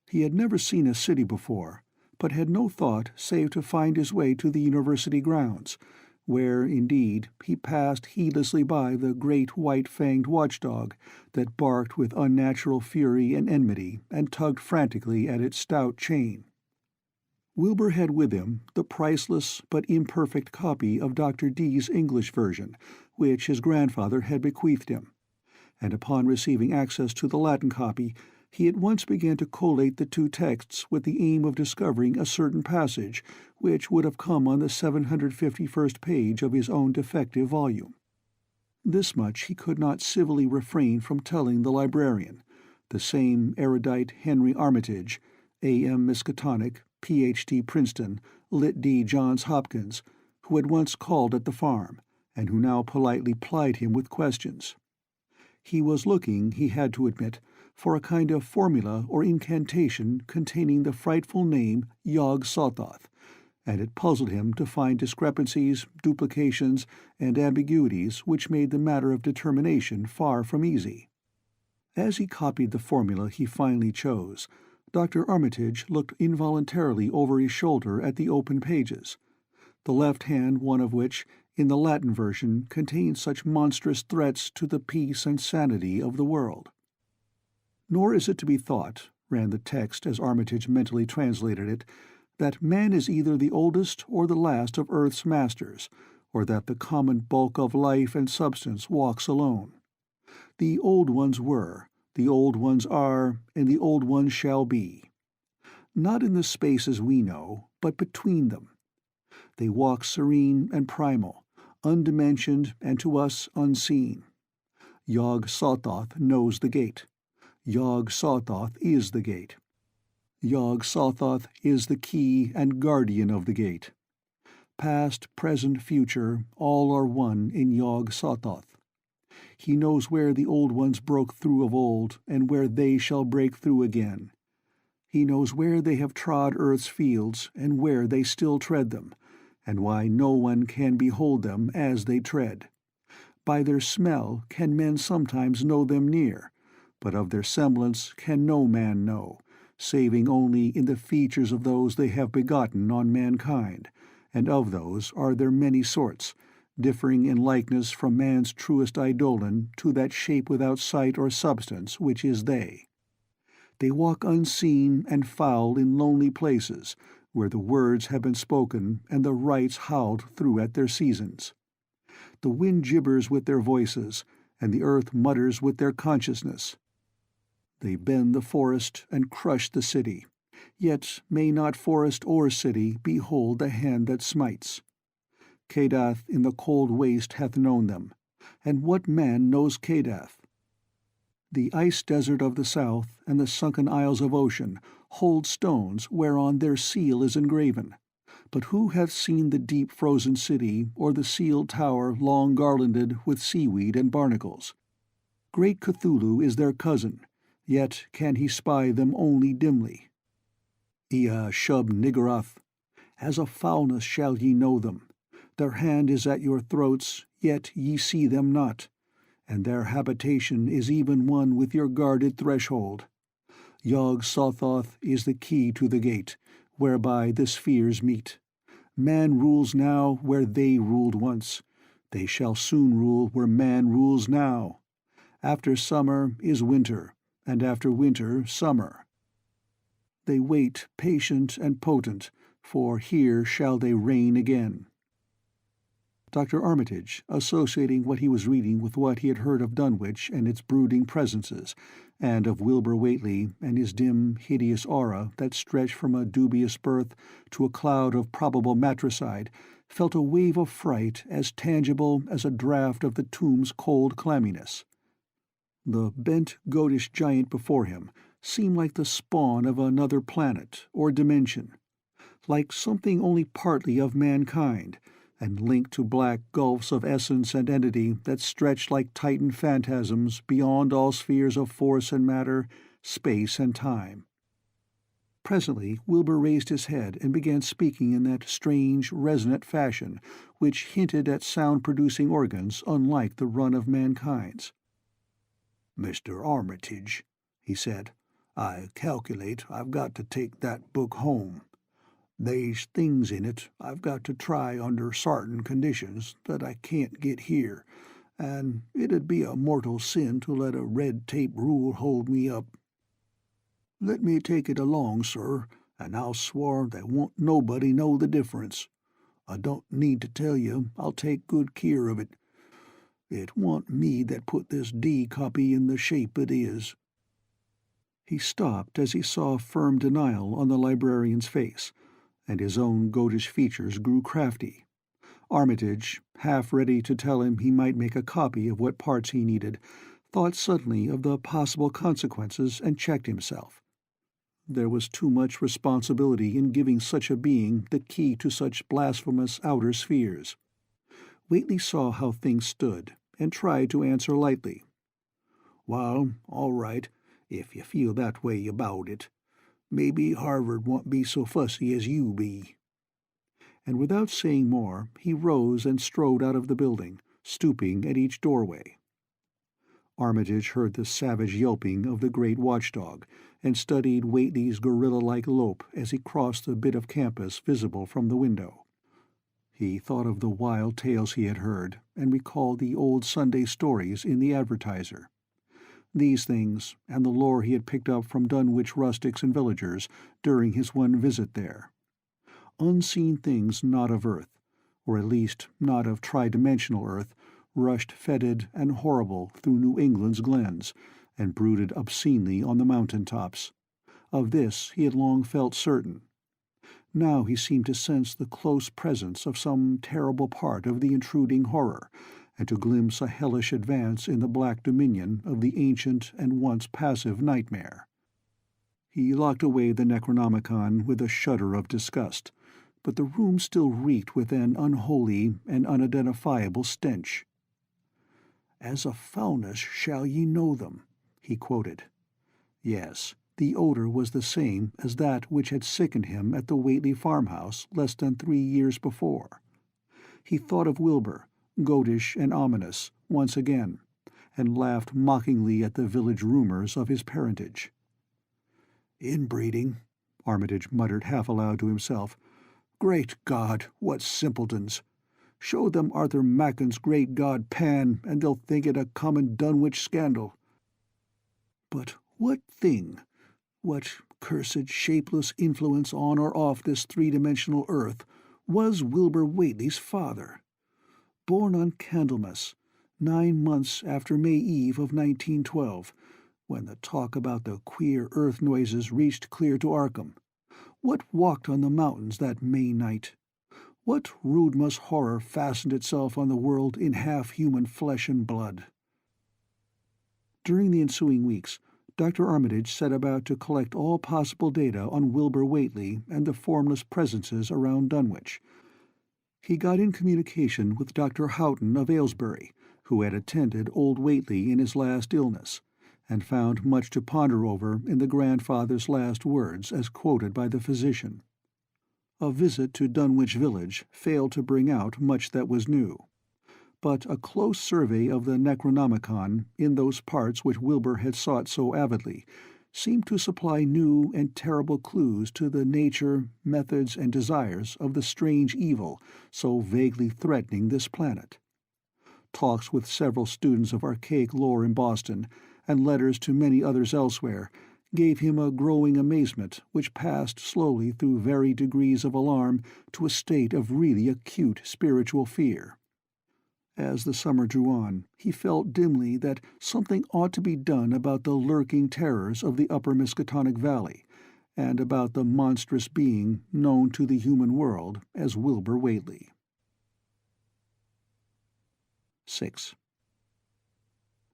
He had never seen a city before, but had no thought save to find his way to the university grounds, where, indeed, he passed heedlessly by the great white-fanged watchdog that barked with unnatural fury and enmity and tugged frantically at its stout chain. Wilbur had with him the priceless but imperfect copy of Dr. Dee's English version, which his grandfather had bequeathed him, and upon receiving access to the Latin copy, he at once began to collate the 2 texts with the aim of discovering a certain passage which would have come on the 751st page of his own defective volume. This much he could not civilly refrain from telling the librarian, the same erudite Henry Armitage, A.M. Miskatonic, Ph.D. Princeton, Litt.D. Johns Hopkins, who had once called at the farm, and who now politely plied him with questions. He was looking, he had to admit, for a kind of formula or incantation containing the frightful name Yog-Sothoth, and it puzzled him to find discrepancies, duplications, and ambiguities which made the matter of determination far from easy. As he copied the formula he finally chose, Dr. Armitage looked involuntarily over his shoulder at the open pages, the left hand one of which, in the Latin version, contained such monstrous threats to the peace and sanity of the world. "Nor is it to be thought," ran the text as Armitage mentally translated it, "that man is either the oldest or the last of earth's masters, or that the common bulk of life and substance walks alone. The old ones were, the old ones are, and the old ones shall be. Not in the spaces we know, but between them. They walk serene and primal, undimensioned and to us unseen. Yog-Sothoth knows the gate. Yog-Sothoth is the gate. Yog-Sothoth is the key and guardian of the gate. Past, present, future, all are one in Yog-Sothoth. He knows where the old ones broke through of old, and where they shall break through again. He knows where they have trod earth's fields, and where they still tread them, and why no one can behold them as they tread. By their smell can men sometimes know them near, but of their semblance can no man know, saving only in the features of those they have begotten on mankind, and of those are there many sorts, differing in likeness from man's truest eidolon to that shape without sight or substance which is they. They walk unseen and foul in lonely places, where the words have been spoken and the rites howled through at their seasons. The wind gibbers with their voices, and the earth mutters with their consciousness. They bend the forest and crush the city, yet may not forest or city behold the hand that smites. Kadath in the cold waste hath known them, and what man knows Kadath? The ice desert of the south and the sunken isles of ocean hold stones whereon their seal is engraven, but who hath seen the deep frozen city or the sealed tower long garlanded with seaweed and barnacles? Great Cthulhu is their cousin, yet can he spy them only dimly. Ea Shub-Niggurath, as a foulness shall ye know them. Their hand is at your throats, yet ye see them not, and their habitation is even one with your guarded threshold. Yog-Sothoth is the key to the gate, whereby the spheres meet. Man rules now where they ruled once. They shall soon rule where man rules now. After summer is winter, and after winter summer. They wait patient and potent, for here shall they reign again. Dr. Armitage, associating what he was reading with what he had heard of Dunwich and its brooding presences, and of Wilbur Whately and his dim, hideous aura that stretched from a dubious birth to a cloud of probable matricide, felt a wave of fright as tangible as a draught of the tomb's cold clamminess. The bent, goatish giant before him seemed like the spawn of another planet or dimension, like something only partly of mankind, and linked to black gulfs of essence and entity that stretched like Titan phantasms beyond all spheres of force and matter, space and time. Presently Wilbur raised his head and began speaking in that strange, resonant fashion which hinted at sound-producing organs unlike the run of mankind's. "Mr. Armitage," he said, "I calculate I've got to take that book home. They's things in it I've got to try under sartain conditions that I can't get here, and it'd be a mortal sin to let a red-tape rule hold me up. Let me take it along, sir, and I'll swar there won't nobody know the difference. I don't need to tell you I'll take good care of it. It wa'n't me that put this D copy in the shape it is." He stopped as he saw firm denial on the librarian's face, and his own goatish features grew crafty. Armitage, half ready to tell him he might make a copy of what parts he needed, thought suddenly of the possible consequences and checked himself. There was too much responsibility in giving such a being the key to such blasphemous outer spheres. Whately saw how things stood, and tried to answer lightly. "Well, all right, if you feel that way about it. Maybe Harvard won't be so fussy as you be." And without saying more, he rose and strode out of the building, stooping at each doorway. Armitage heard the savage yelping of the great watchdog, and studied Whately's gorilla-like lope as he crossed the bit of campus visible from the window. He thought of the wild tales he had heard, and recalled the old Sunday stories in the Advertiser. These things, and the lore he had picked up from Dunwich rustics and villagers during his one visit there. Unseen things not of earth, or at least not of tri-dimensional earth, rushed fetid and horrible through New England's glens, and brooded obscenely on the mountain tops. Of this he had long felt certain. Now he seemed to sense the close presence of some terrible part of the intruding horror, and to glimpse a hellish advance in the black dominion of the ancient and once passive nightmare. He locked away the Necronomicon with a shudder of disgust, but the room still reeked with an unholy and unidentifiable stench. "As a foulness shall ye know them," he quoted. Yes, the odor was the same as that which had sickened him at the Whately farmhouse less than 3 years before. He thought of Wilbur, goatish and ominous, once again, and laughed mockingly at the village rumors of his parentage. "Inbreeding," Armitage muttered half aloud to himself. "Great God, what simpletons! Show them Arthur Macken's great god Pan, and they'll think it a common Dunwich scandal. But what thing, what cursed shapeless influence on or off this three-dimensional earth was Wilbur Whately's father? Born on Candlemas, 9 months after May Eve of 1912, when the talk about the queer earth noises reached clear to Arkham. What walked on the mountains that May night? What Rudmus horror fastened itself on the world in half-human flesh and blood?" During the ensuing weeks, Dr. Armitage set about to collect all possible data on Wilbur Whately and the formless presences around Dunwich. He got in communication with Dr. Houghton of Aylesbury, who had attended old Whately in his last illness, and found much to ponder over in the grandfather's last words as quoted by the physician. A visit to Dunwich village failed to bring out much that was new, but a close survey of the Necronomicon in those parts which Wilbur had sought so avidly seemed to supply new and terrible clues to the nature, methods, and desires of the strange evil so vaguely threatening this planet. Talks with several students of archaic lore in Boston, and letters to many others elsewhere, gave him a growing amazement which passed slowly through varied degrees of alarm to a state of really acute spiritual fear. As the summer drew on, he felt dimly that something ought to be done about the lurking terrors of the upper Miskatonic Valley, and about the monstrous being known to the human world as Wilbur Whately. 6.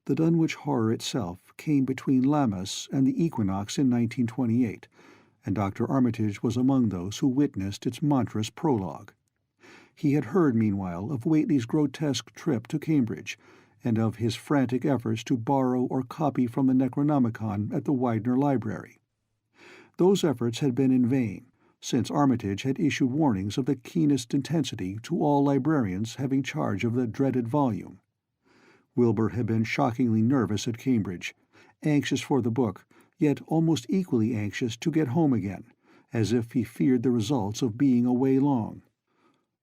The Dunwich Horror itself came between Lammas and the equinox in 1928, and Dr. Armitage was among those who witnessed its monstrous prologue. He had heard, meanwhile, of Whately's grotesque trip to Cambridge, and of his frantic efforts to borrow or copy from the Necronomicon at the Widener Library. Those efforts had been in vain, since Armitage had issued warnings of the keenest intensity to all librarians having charge of the dreaded volume. Wilbur had been shockingly nervous at Cambridge, anxious for the book, yet almost equally anxious to get home again, as if he feared the results of being away long.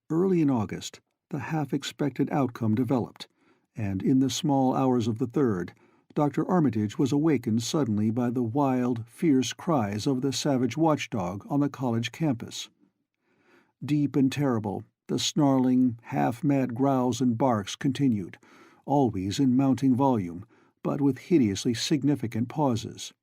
Early in August, the half-expected outcome developed, and in the small hours of the 3rd, Dr. Armitage was awakened suddenly by the wild, fierce cries of the savage watchdog on the college campus. Deep and terrible, the snarling, half-mad growls and barks continued, always in mounting volume, but with hideously significant pauses.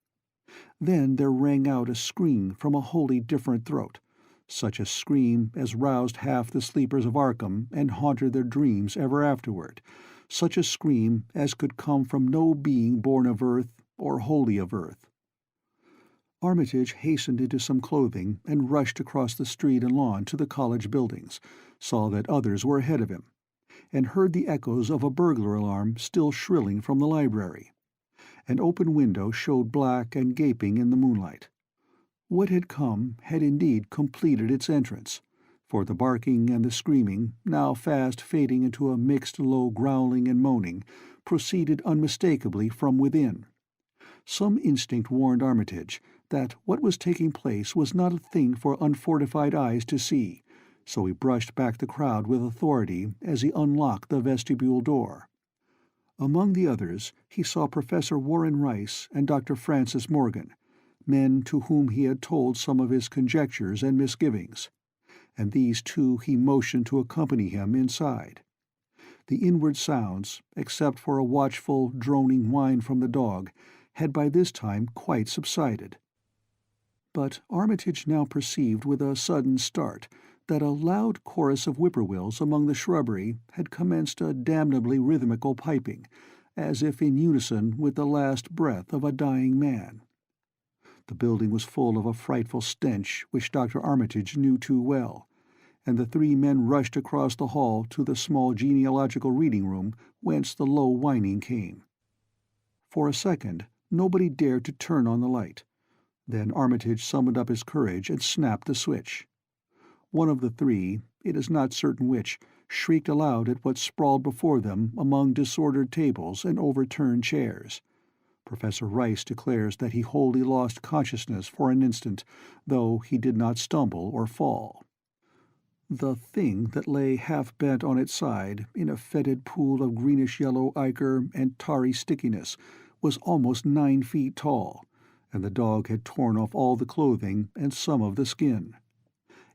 Then there rang out a scream from a wholly different throat, such a scream as roused half the sleepers of Arkham and haunted their dreams ever afterward, such a scream as could come from no being born of earth or wholly of earth. Armitage hastened into some clothing and rushed across the street and lawn to the college buildings, saw that others were ahead of him, and heard the echoes of a burglar alarm still shrilling from the library. An open window showed black and gaping in the moonlight. What had come had indeed completed its entrance, for the barking and the screaming, now fast fading into a mixed low growling and moaning, proceeded unmistakably from within. Some instinct warned Armitage that what was taking place was not a thing for unfortified eyes to see, so he brushed back the crowd with authority as he unlocked the vestibule door. Among the others he saw Professor Warren Rice and Dr. Francis Morgan, men to whom he had told some of his conjectures and misgivings, and these two he motioned to accompany him inside. The inward sounds, except for a watchful, droning whine from the dog, had by this time quite subsided. But Armitage now perceived with a sudden start that a loud chorus of whippoorwills among the shrubbery had commenced a damnably rhythmical piping, as if in unison with the last breath of a dying man. The building was full of a frightful stench which Dr. Armitage knew too well, and the three men rushed across the hall to the small genealogical reading room whence the low whining came. For a second nobody dared to turn on the light. Then Armitage summoned up his courage and snapped the switch. One of the three, it is not certain which, shrieked aloud at what sprawled before them among disordered tables and overturned chairs. Professor Rice declares that he wholly lost consciousness for an instant, though he did not stumble or fall. The thing that lay half-bent on its side in a fetid pool of greenish-yellow ichor and tarry stickiness was almost 9 feet tall, and the dog had torn off all the clothing and some of the skin.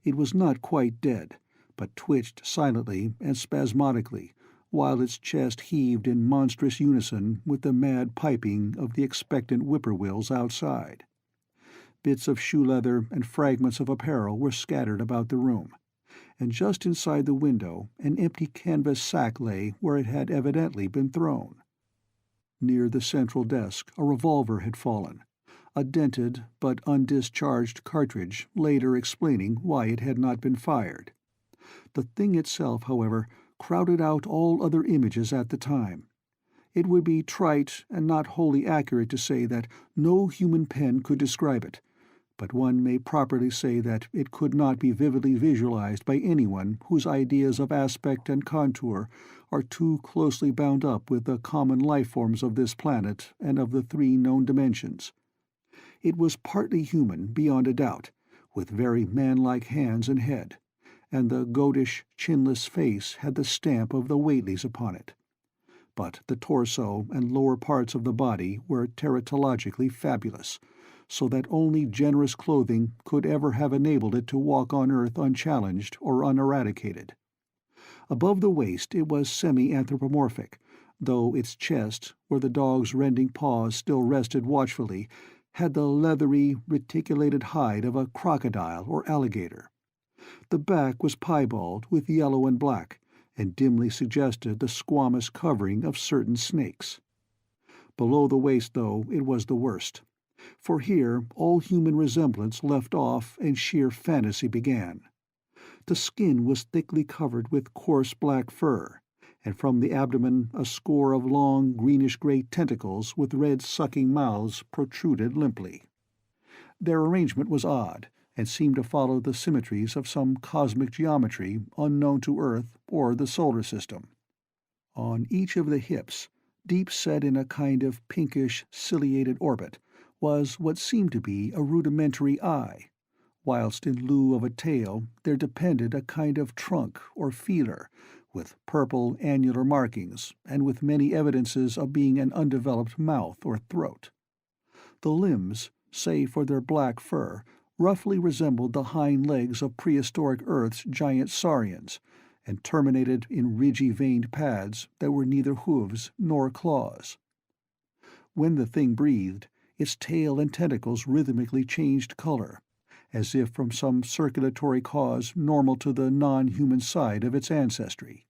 It was not quite dead, but twitched silently and spasmodically, while its chest heaved in monstrous unison with the mad piping of the expectant whippoorwills outside. Bits of shoe leather and fragments of apparel were scattered about the room, and just inside the window an empty canvas sack lay where it had evidently been thrown. Near the central desk a revolver had fallen, a dented but undischarged cartridge later explaining why it had not been fired. The thing itself, however, crowded out all other images at the time. It would be trite and not wholly accurate to say that no human pen could describe it, but one may properly say that it could not be vividly visualized by anyone whose ideas of aspect and contour are too closely bound up with the common life-forms of this planet and of the 3 known dimensions. It was partly human, beyond a doubt, with very man-like hands and head, and the goatish, chinless face had the stamp of the Whateleys upon it. But the torso and lower parts of the body were teratologically fabulous, so that only generous clothing could ever have enabled it to walk on earth unchallenged or uneradicated. Above the waist it was semi-anthropomorphic, though its chest, where the dog's rending paws still rested watchfully, had the leathery, reticulated hide of a crocodile or alligator. The back was piebald with yellow and black, and dimly suggested the squamous covering of certain snakes. Below the waist, though, it was the worst, for here all human resemblance left off and sheer fantasy began. The skin was thickly covered with coarse black fur, and from the abdomen a score of long greenish-gray tentacles with red sucking mouths protruded limply. Their arrangement was odd, and seemed to follow the symmetries of some cosmic geometry unknown to Earth or the solar system. On each of the hips, deep set in a kind of pinkish, ciliated orbit, was what seemed to be a rudimentary eye, whilst in lieu of a tail there depended a kind of trunk or feeler, with purple annular markings, and with many evidences of being an undeveloped mouth or throat. The limbs, save for their black fur, roughly resembled the hind legs of prehistoric Earth's giant saurians, and terminated in ridgy-veined pads that were neither hooves nor claws. When the thing breathed, its tail and tentacles rhythmically changed color, as if from some circulatory cause normal to the non-human side of its ancestry.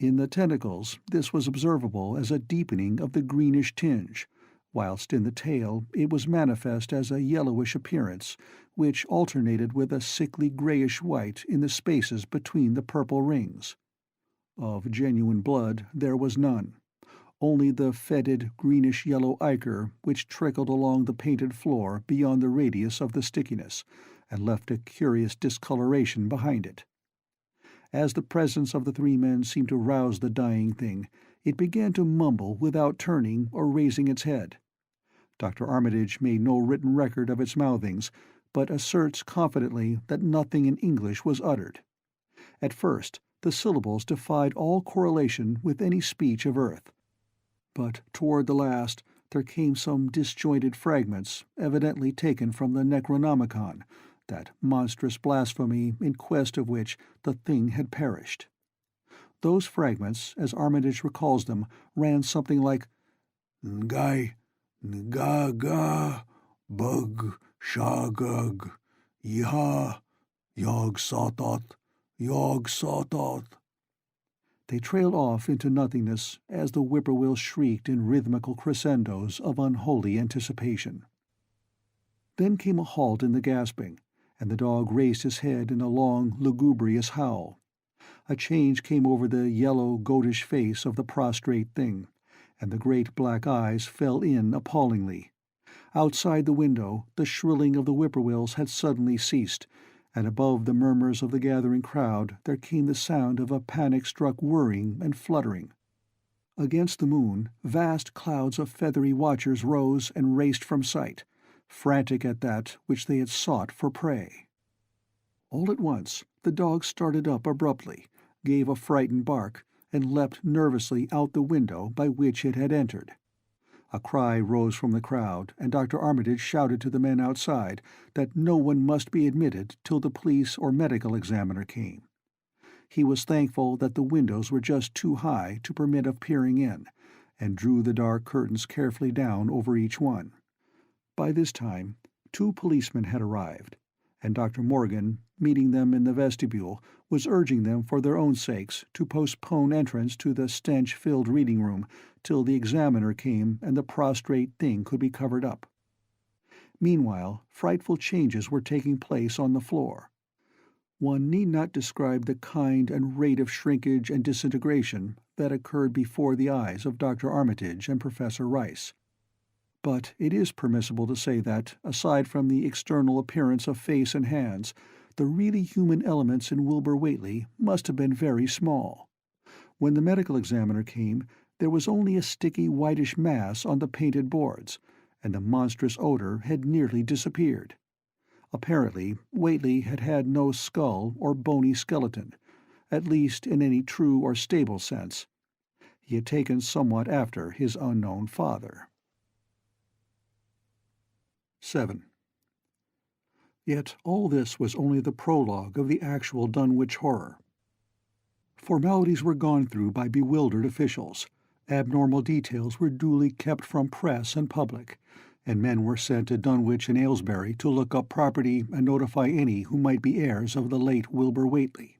In the tentacles this was observable as a deepening of the greenish tinge, whilst in the tail it was manifest as a yellowish appearance, which alternated with a sickly greyish-white in the spaces between the purple rings. Of genuine blood there was none, only the fetid greenish-yellow ichor which trickled along the painted floor beyond the radius of the stickiness, and left a curious discoloration behind it. As the presence of the 3 men seemed to rouse the dying thing, it began to mumble without turning or raising its head. Dr. Armitage made no written record of its mouthings, but asserts confidently that nothing in English was uttered. At first the syllables defied all correlation with any speech of Earth, but toward the last there came some disjointed fragments, evidently taken from the Necronomicon, that monstrous blasphemy in quest of which the thing had perished. Those fragments, as Armitage recalls them, ran something like "Ngai, Nga, Ga, Bug, shagug, yah, yog sawtot, yog sawtot. They trailed off into nothingness as the whippoorwill shrieked in rhythmical crescendos of unholy anticipation. Then came a halt in the gasping, and the dog raised his head in a long, lugubrious howl. A change came over the yellow, goatish face of the prostrate thing, and the great black eyes fell in appallingly. Outside the window, the shrilling of the whippoorwills had suddenly ceased, and above the murmurs of the gathering crowd there came the sound of a panic-struck whirring and fluttering. Against the moon, vast clouds of feathery watchers rose and raced from sight, frantic at that which they had sought for prey. All at once the dog started up abruptly, gave a frightened bark, and leapt nervously out the window by which it had entered. A cry rose from the crowd, and Dr. Armitage shouted to the men outside that no one must be admitted till the police or medical examiner came. He was thankful that the windows were just too high to permit of peering in, and drew the dark curtains carefully down over each one. By this time 2 policemen had arrived, and Dr. Morgan, meeting them in the vestibule, was urging them for their own sakes to postpone entrance to the stench-filled reading room till the examiner came and the prostrate thing could be covered up. Meanwhile, frightful changes were taking place on the floor. One need not describe the kind and rate of shrinkage and disintegration that occurred before the eyes of Dr. Armitage and Professor Rice. But it is permissible to say that, aside from the external appearance of face and hands, the really human elements in Wilbur Whately must have been very small. When the medical examiner came, there was only a sticky whitish mass on the painted boards, and the monstrous odor had nearly disappeared. Apparently, Whately had had no skull or bony skeleton, at least in any true or stable sense. He had taken somewhat after his unknown father. 7. Yet all this was only the prologue of the actual Dunwich Horror. Formalities were gone through by bewildered officials, abnormal details were duly kept from press and public, and men were sent to Dunwich and Aylesbury to look up property and notify any who might be heirs of the late Wilbur Whately.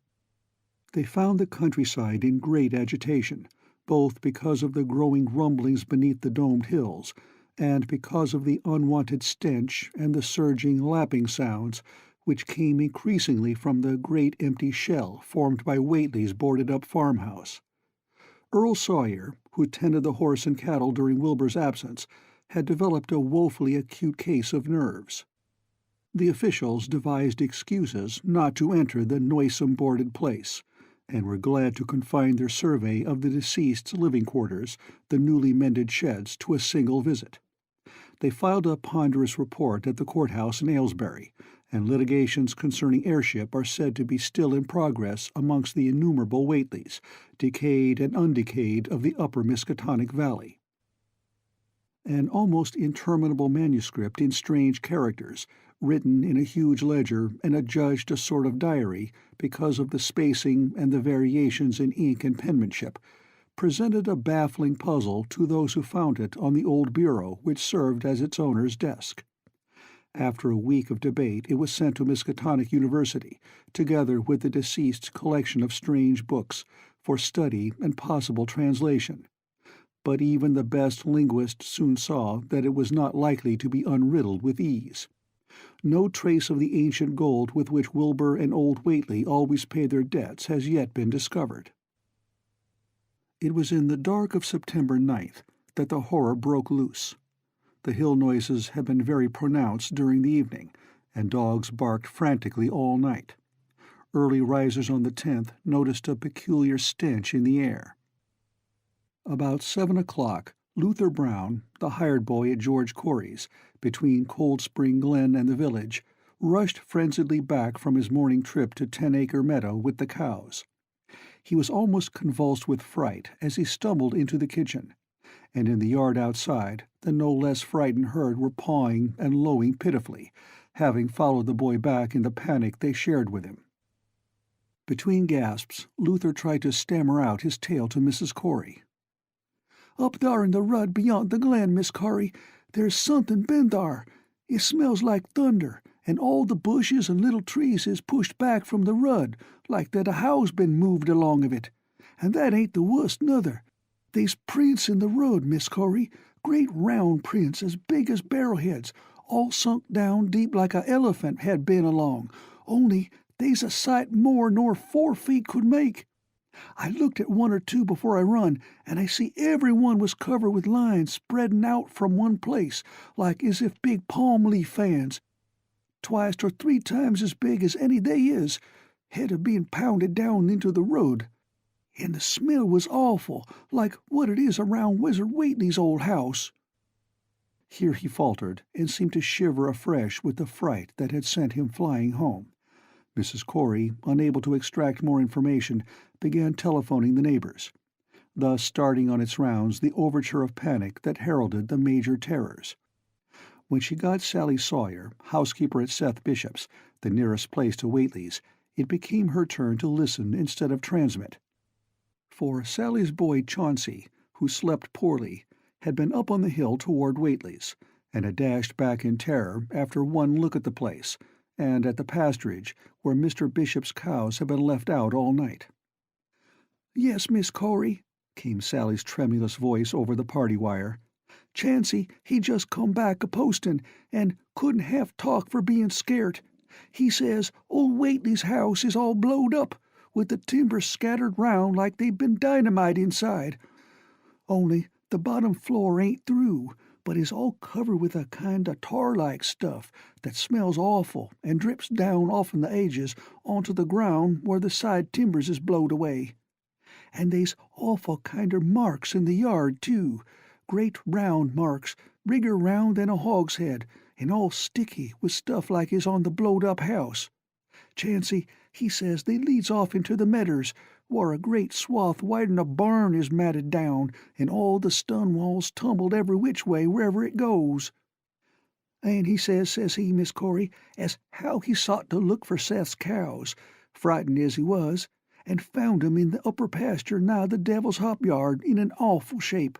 They found the countryside in great agitation, both because of the growing rumblings beneath the domed hills, and because of the unwanted stench and the surging, lapping sounds which came increasingly from the great empty shell formed by Whately's boarded-up farmhouse. Earl Sawyer, who tended the horse and cattle during Wilbur's absence, had developed a woefully acute case of nerves. The officials devised excuses not to enter the noisome boarded place, and were glad to confine their survey of the deceased's living quarters, the newly mended sheds, to a single visit. They filed a ponderous report at the courthouse in Aylesbury, and litigations concerning heirship are said to be still in progress amongst the innumerable Whateleys, decayed and undecayed, of the upper Miskatonic Valley. An almost interminable manuscript in strange characters, written in a huge ledger and adjudged a sort of diary because of the spacing and the variations in ink and penmanship, presented a baffling puzzle to those who found it on the old bureau which served as its owner's desk. After a week of debate it was sent to Miskatonic University, together with the deceased's collection of strange books, for study and possible translation. But even the best linguist soon saw that it was not likely to be unriddled with ease. No trace of the ancient gold with which Wilbur and old Whately always paid their debts has yet been discovered. It was in the dark of September 9th that the horror broke loose. The hill noises had been very pronounced during the evening, and dogs barked frantically all night. Early risers on the 10th noticed a peculiar stench in the air. About 7 o'clock, Luther Brown, the hired boy at George Corey's, between Cold Spring Glen and the village, rushed frenziedly back from his morning trip to 10-Acre Meadow with the cows. He was almost convulsed with fright as he stumbled into the kitchen, and in the yard outside the no less frightened herd were pawing and lowing pitifully, having followed the boy back in the panic they shared with him. Between gasps, Luther tried to stammer out his tale to Mrs. Corey. "Up thar in the rud beyont the glen, Miss Corey, there's somethin' been thar. It smells like thunder, and all the bushes and little trees is pushed back from the rud, like that a house been moved along of it. And that ain't the worst, nuther. They's prints in the rud, Miss Corey, great round prints as big as barrelheads, all sunk down deep like a elephant had been along, only they's a sight more nor 4 feet could make. I looked at one or two before I run, and I see every one was covered with lines spreadin' out from one place, like as if big palm leaf fans, twice or 3 times as big as any they is, had of being pounded down into the road. And the smell was awful, like what it is around Wizard Whately's old house." Here he faltered, and seemed to shiver afresh with the fright that had sent him flying home. Mrs. Corey, unable to extract more information, began telephoning the neighbors, thus starting on its rounds the overture of panic that heralded the major terrors. When she got Sally Sawyer, housekeeper at Seth Bishop's, the nearest place to Whately's, it became her turn to listen instead of transmit. For Sally's boy Chauncey, who slept poorly, had been up on the hill toward Whately's, and had dashed back in terror after one look at the place, and at the pasturage where Mr. Bishop's cows had been left out all night. "Yes, Miss Corey," came Sally's tremulous voice over the party wire. "Chancey, he just come back a-postin', and couldn't half talk for bein' scairt. He says old Whately's house is all blowed up, with the timbers scattered round like they'd been dynamite inside. Only the bottom floor ain't through, but is all covered with a kind of tar-like stuff that smells awful and drips down off'n the edges onto the ground where the side timbers is blowed away. And they's awful kinder marks in the yard, too, great round marks, bigger round than a hogshead, and all sticky with stuff like is on the blowed-up house. Chancey, he says they leads off into the medders, where a great swath wider'n a barn is matted down, and all the stun walls tumbled every which way wherever it goes. And he says he, Miss Corey, as how he sought to look for Seth's cows, frightened as he was, and found 'em in the upper pasture nigh the Devil's Hop Yard in an awful shape.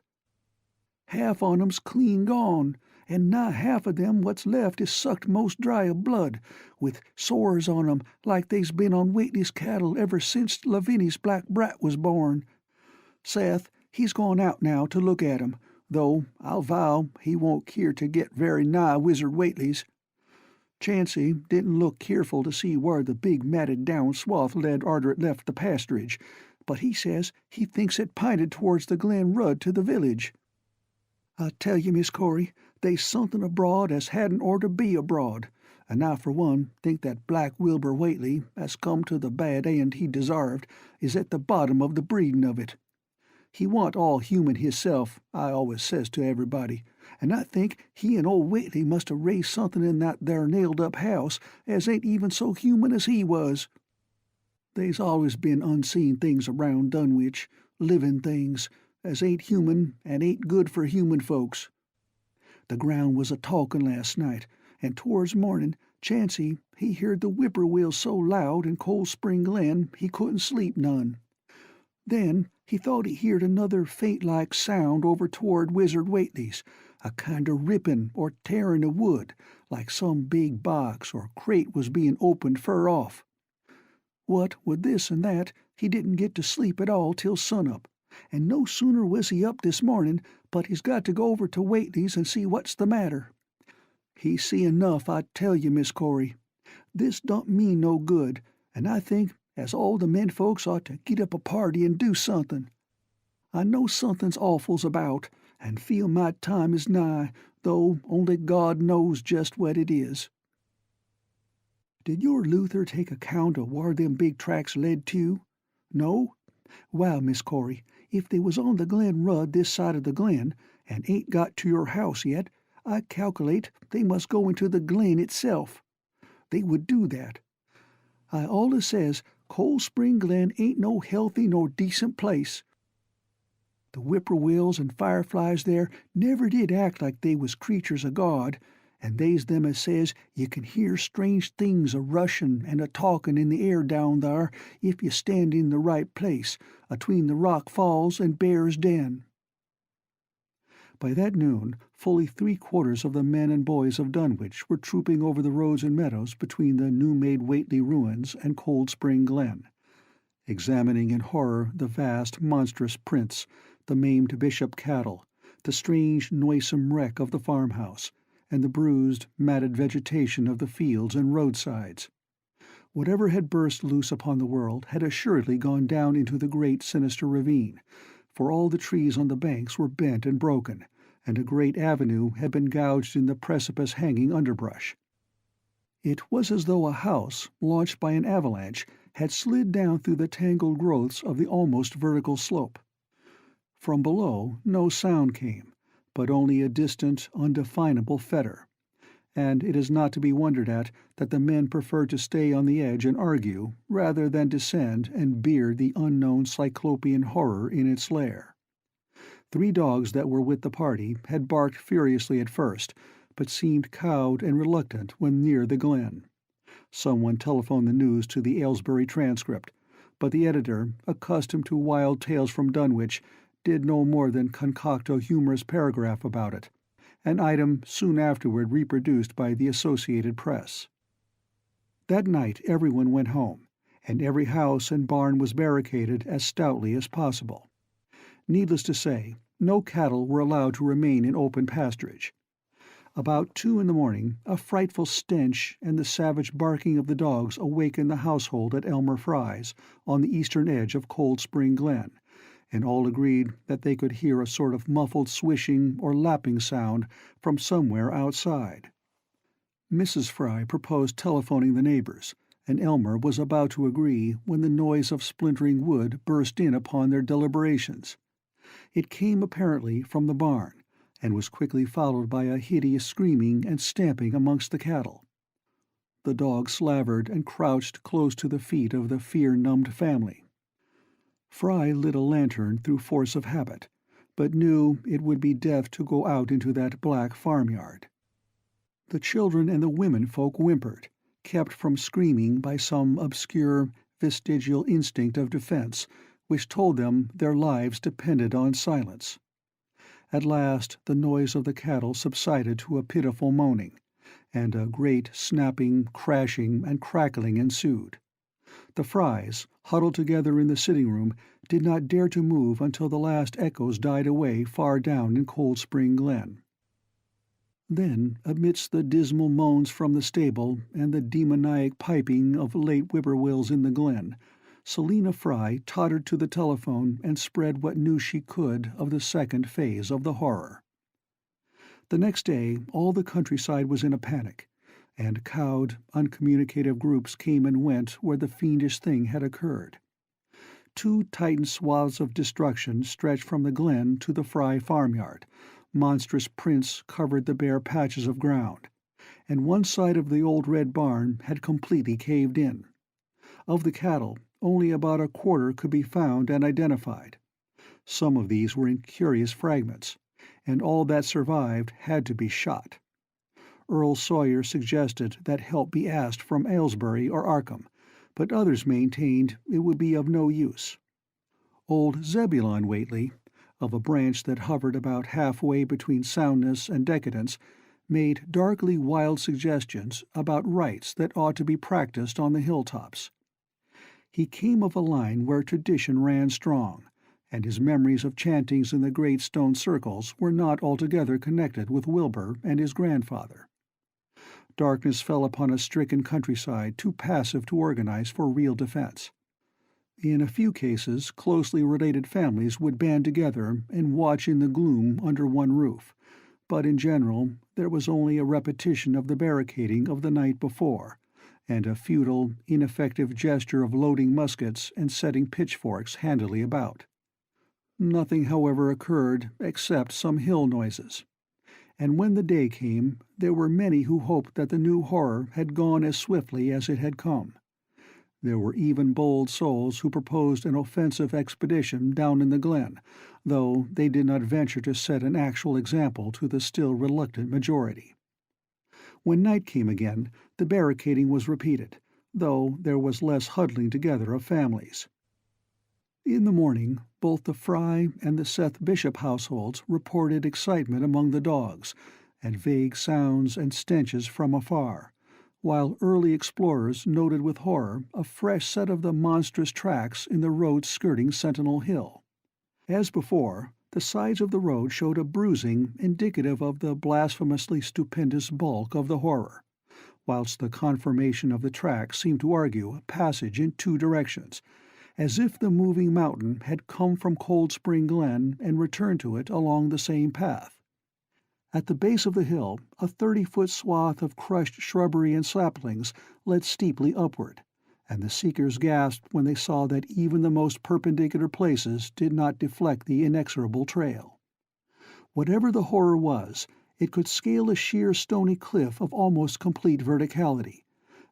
Half on 'em's clean gone, and nigh half of them what's left is sucked most dry of blood, with sores on 'em like they's been on Whately's cattle ever since Lavinia's black brat was born. Seth, he's gone out now to look at 'em, though I'll vow he won't keer to get very nigh Wizard Whately's. Chancey didn't look keerful to see where the big matted down swath led arter it left the pasturage, but he says he thinks it pinted towards the Glen Rud to the village. I tell you, Miss Corey, they's somethin' abroad as hadn't orter be abroad, and I for one think that Black Wilbur Whately, as come to the bad end he desarved, is at the bottom of the breedin' of it. He wa'n't all human hisself, I always says to everybody, and I think he and old Whately must have raised somethin' in that there nailed-up house as ain't even so human as he was. They's always been unseen things around Dunwich, livin' things, as ain't human and ain't good for human folks. The ground was a-talkin' last night, and towards mornin' Chancey he heard the whippoorwills so loud in Cold Spring Glen he couldn't sleep none. Then he thought he heerd another faint-like sound over toward Wizard Whately's, a kind of rippin' or tearin' of wood, like some big box or crate was bein' opened fur off. What with this and that, he didn't get to sleep at all till sunup, and no sooner was he up this mornin' but he's got to go over to Whately's and see what's the matter. He's see enough, I tell you, Miss Corey. This don't mean no good, and I think as all the men folks ought to git up a party and do somethin'. I know somethin's awful's about, and feel my time is nigh, though only God knows just what it is." "Did your Luther take account of whar them big tracks led to? No? Well, Miss Corey, if they was on the Glen Rud this side of the glen, and ain't got to your house yet, I calculate they must go into the glen itself. They would do that. I allus says Cold Spring Glen ain't no healthy nor decent place. The whippoorwills and fireflies there never did act like they was creatures o' God, and they's them as says you can hear strange things a-rushin' and a-talkin' in the air down thar if you stand in the right place, atween the rock falls and Bear's Den. By that noon, fully three-quarters of the men and boys of Dunwich were trooping over the roads and meadows between the new-made Whately ruins and Cold Spring Glen, examining in horror the vast, monstrous prints, the maimed bishop cattle, the strange, noisome wreck of the farmhouse, and the bruised, matted vegetation of the fields and roadsides. Whatever had burst loose upon the world had assuredly gone down into the great sinister ravine, for all the trees on the banks were bent and broken, and a great avenue had been gouged in the precipice-hanging underbrush. It was as though a house, launched by an avalanche, had slid down through the tangled growths of the almost vertical slope. From below no sound came, but only a distant, undefinable fetor, and it is not to be wondered at that the men preferred to stay on the edge and argue, rather than descend and beard the unknown cyclopean horror in its lair. 3 dogs that were with the party had barked furiously at first, but seemed cowed and reluctant when near the glen. Someone telephoned the news to the Aylesbury Transcript, but the editor, accustomed to wild tales from Dunwich, did no more than concoct a humorous paragraph about it, an item soon afterward reproduced by the Associated Press. That night everyone went home, and every house and barn was barricaded as stoutly as possible. Needless to say, no cattle were allowed to remain in open pasturage. About 2 a.m, a frightful stench and the savage barking of the dogs awakened the household at Elmer Fry's, on the eastern edge of Cold Spring Glen, and all agreed that they could hear a sort of muffled swishing or lapping sound from somewhere outside. Mrs. Fry proposed telephoning the neighbors, and Elmer was about to agree when the noise of splintering wood burst in upon their deliberations. It came apparently from the barn, and was quickly followed by a hideous screaming and stamping amongst the cattle. The dogs slavered and crouched close to the feet of the fear-numbed family. Fry lit a lantern through force of habit, but knew it would be death to go out into that black farmyard. The children and the women-folk whimpered, kept from screaming by some obscure, vestigial instinct of defense which told them their lives depended on silence. At last the noise of the cattle subsided to a pitiful moaning, and a great snapping, crashing, and crackling ensued. The Frys, huddled together in the sitting-room, did not dare to move until the last echoes died away far down in Cold Spring Glen. Then, amidst the dismal moans from the stable and the demoniac piping of late whippoorwills in the glen, Selina Fry tottered to the telephone and spread what news she could of the second phase of the horror. The next day all the countryside was in a panic, and cowed, uncommunicative groups came and went where the fiendish thing had occurred. 2 tightened swaths of destruction stretched from the glen to the Fry farmyard. Monstrous prints covered the bare patches of ground, and one side of the old red barn had completely caved in. Of the cattle, only about a quarter could be found and identified. Some of these were in curious fragments, and all that survived had to be shot. Earl Sawyer suggested that help be asked from Aylesbury or Arkham, but others maintained it would be of no use. Old Zebulon Whately, of a branch that hovered about halfway between soundness and decadence, made darkly wild suggestions about rites that ought to be practiced on the hilltops. He came of a line where tradition ran strong, and his memories of chantings in the great stone circles were not altogether connected with Wilbur and his grandfather. Darkness fell upon a stricken countryside too passive to organize for real defense. In a few cases closely related families would band together and watch in the gloom under one roof, but in general there was only a repetition of the barricading of the night before, and a futile, ineffective gesture of loading muskets and setting pitchforks handily about. Nothing, however, occurred except some hill noises, and when the day came there were many who hoped that the new horror had gone as swiftly as it had come. There were even bold souls who proposed an offensive expedition down in the glen, though they did not venture to set an actual example to the still reluctant majority. When night came again, the barricading was repeated, though there was less huddling together of families. In the morning, Both the Fry and the Seth Bishop households reported excitement among the dogs, and vague sounds and stenches from afar, while early explorers noted with horror a fresh set of the monstrous tracks in the road skirting Sentinel Hill. As before, the sides of the road showed a bruising indicative of the blasphemously stupendous bulk of the horror, whilst the conformation of the tracks seemed to argue a passage in two directions, as if the moving mountain had come from Cold Spring Glen and returned to it along the same path. At the base of the hill, a 30-foot swath of crushed shrubbery and saplings led steeply upward, and the seekers gasped when they saw that even the most perpendicular places did not deflect the inexorable trail. Whatever the horror was, it could scale a sheer stony cliff of almost complete verticality,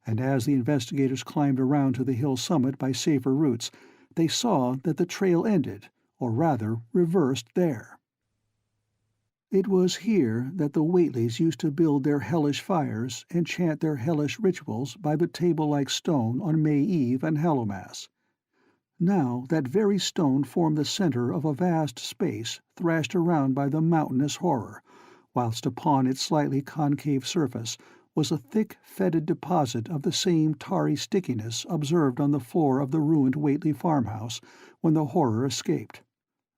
and as the investigators climbed around to the hill summit by safer routes, they saw that the trail ended, or rather reversed, there. It was here that the Whateleys used to build their hellish fires and chant their hellish rituals by the table-like stone on May Eve and Hallowmass. Now that very stone formed the center of a vast space thrashed around by the mountainous horror, whilst upon its slightly concave surface was a thick, fetid deposit of the same tarry stickiness observed on the floor of the ruined Whateley farmhouse when the horror escaped.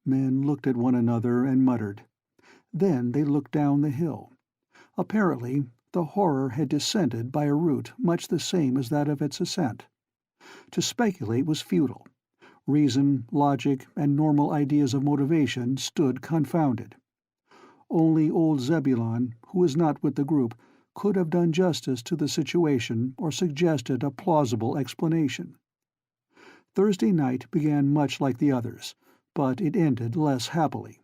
Men looked at one another and muttered. Then they looked down the hill. Apparently, the horror had descended by a route much the same as that of its ascent. To speculate was futile. Reason, logic, and normal ideas of motivation stood confounded. Only old Zebulon, who was not with the group, could have done justice to the situation or suggested a plausible explanation. Thursday night began much like the others, but it ended less happily.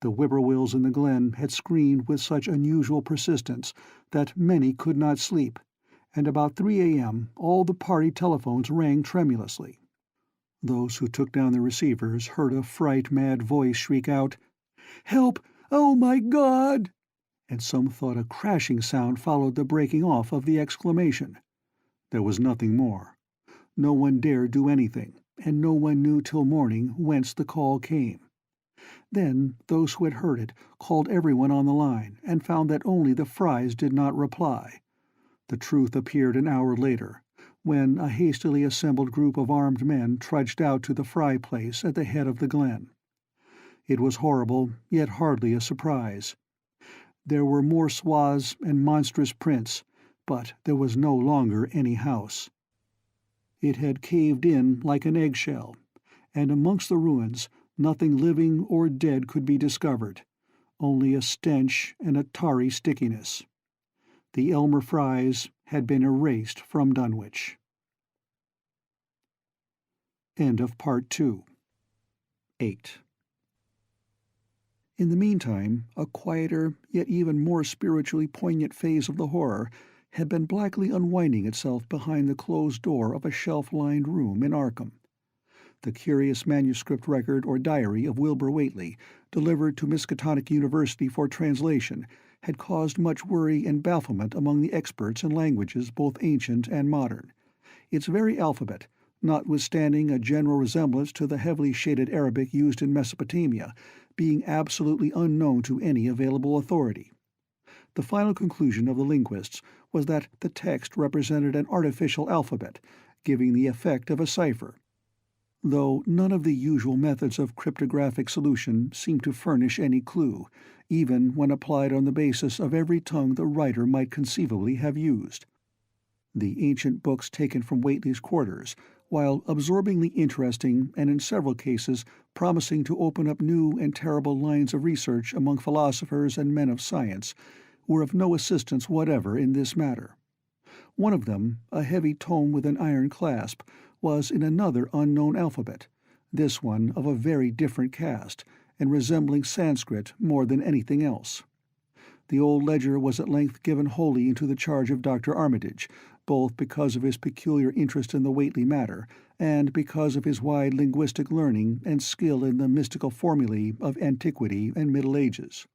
The whippoorwills in the glen had screamed with such unusual persistence that many could not sleep, and about 3 a.m. all the party telephones rang tremulously. Those who took down the receivers heard a fright-mad voice shriek out, "Help! Oh, my God!" and some thought a crashing sound followed the breaking off of the exclamation. There was nothing more. No one dared do anything, and no one knew till morning whence the call came. Then those who had heard it called everyone on the line and found that only the Frys did not reply. The truth appeared an hour later, when a hastily assembled group of armed men trudged out to the Fry place at the head of the glen. It was horrible, yet hardly a surprise. There were more swaths and monstrous prints, but there was no longer any house. It had caved in like an eggshell, and amongst the ruins nothing living or dead could be discovered, only a stench and a tarry stickiness. The Elmer Frys had been erased from Dunwich. End of Part 2. 8. In the meantime, a quieter, yet even more spiritually poignant phase of the horror had been blackly unwinding itself behind the closed door of a shelf-lined room in Arkham. The curious manuscript record or diary of Wilbur Whateley, delivered to Miskatonic University for translation, had caused much worry and bafflement among the experts in languages both ancient and modern. Its very alphabet, notwithstanding a general resemblance to the heavily shaded Arabic used in Mesopotamia, being absolutely unknown to any available authority. The final conclusion of the linguists was that the text represented an artificial alphabet, giving the effect of a cipher, though none of the usual methods of cryptographic solution seemed to furnish any clue, even when applied on the basis of every tongue the writer might conceivably have used. The ancient books taken from Whately's quarters, while absorbingly interesting and in several cases promising to open up new and terrible lines of research among philosophers and men of science, were of no assistance whatever in this matter. One of them, a heavy tome with an iron clasp, was in another unknown alphabet, this one of a very different cast, and resembling Sanskrit more than anything else. The old ledger was at length given wholly into the charge of Dr. Armitage, both because of his peculiar interest in the Whately matter, and because of his wide linguistic learning and skill in the mystical formulae of antiquity and Middle Ages.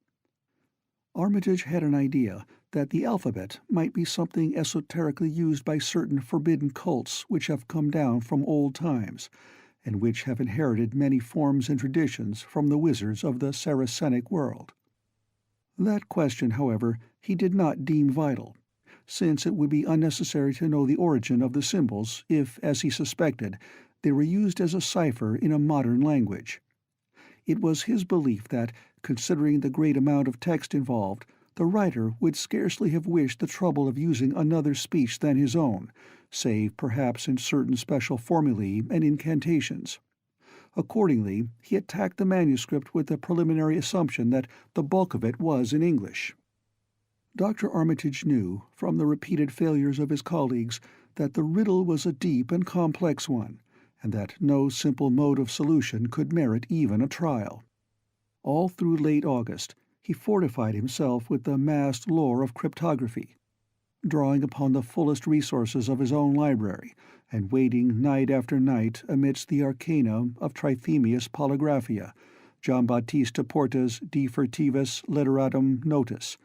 Armitage had an idea that the alphabet might be something esoterically used by certain forbidden cults which have come down from old times, and which have inherited many forms and traditions from the wizards of the Saracenic world. That question, however, he did not deem vital, since it would be unnecessary to know the origin of the symbols if, as he suspected, they were used as a cipher in a modern language. It was his belief that, considering the great amount of text involved, the writer would scarcely have wished the trouble of using another speech than his own, save perhaps in certain special formulae and incantations. Accordingly, he attacked the manuscript with the preliminary assumption that the bulk of it was in English. Dr. Armitage knew, from the repeated failures of his colleagues, that the riddle was a deep and complex one, and that no simple mode of solution could merit even a trial. All through late August, he fortified himself with the massed lore of cryptography, drawing upon the fullest resources of his own library, and wading night after night amidst the arcana of Trithemius' Polygraphia, Giambattista Porta's De Furtivis Literatum Notis,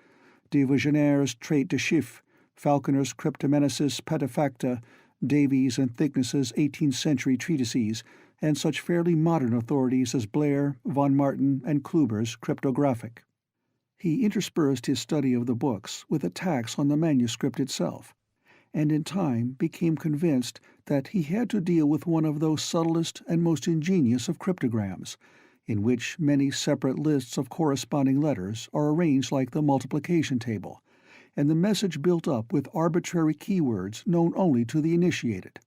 de Visionaire's Trait de Chiffre, Falconer's Cryptomenesis Petefacta, Davies and Thickness's 18th-century treatises, and such fairly modern authorities as Blair, von Martin, and Kluber's Cryptographic. He interspersed his study of the books with attacks on the manuscript itself, and in time became convinced that he had to deal with one of those subtlest and most ingenious of cryptograms, in which many separate lists of corresponding letters are arranged like the multiplication table, and the message built up with arbitrary keywords known only to the initiated.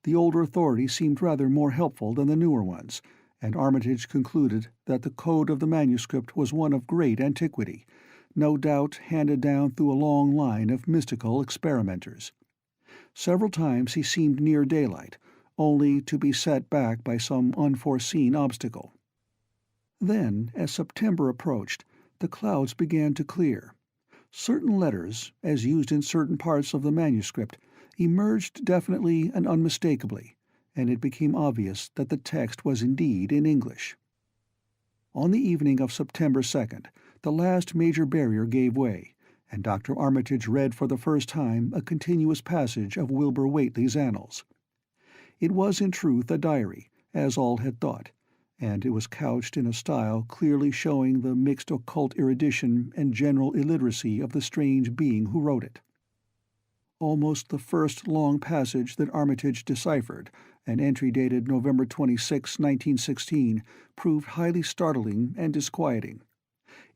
The older authorities seemed rather more helpful than the newer ones, and Armitage concluded that the code of the manuscript was one of great antiquity, no doubt handed down through a long line of mystical experimenters. Several times he seemed near daylight, only to be set back by some unforeseen obstacle. Then, as September approached, the clouds began to clear. Certain letters, as used in certain parts of the manuscript, emerged definitely and unmistakably, and it became obvious that the text was indeed in English. On the evening of September 2nd, the last major barrier gave way, and Dr. Armitage read for the first time a continuous passage of Wilbur Whately's Annals. It was in truth a diary, as all had thought, and it was couched in a style clearly showing the mixed occult erudition and general illiteracy of the strange being who wrote it. Almost the first long passage that Armitage deciphered, an entry dated November 26, 1916, proved highly startling and disquieting.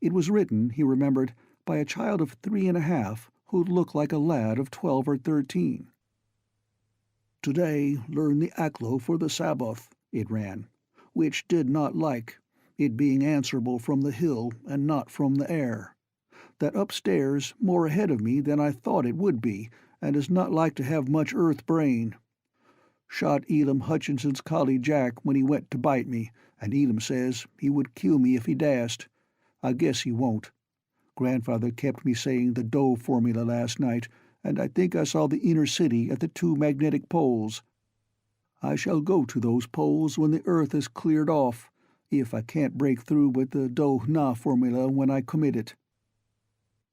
It was written, he remembered, by a child of 3.5 who looked like a lad of 12 or 13. "Today learn the Aklo for the Sabbath," it ran, "which did not like, it being answerable from the hill and not from the air. That upstairs more ahead of me than I thought it would be, and is not like to have much earth brain. Shot Elam Hutchinson's collie Jack when he went to bite me, and Elam says he would kill me if he dast. I guess he won't. Grandfather kept me saying the Doe formula last night, and I think I saw the inner city at the 2 magnetic poles. I shall go to those poles when the earth is cleared off, if I can't break through with the Do-Na formula when I commit it.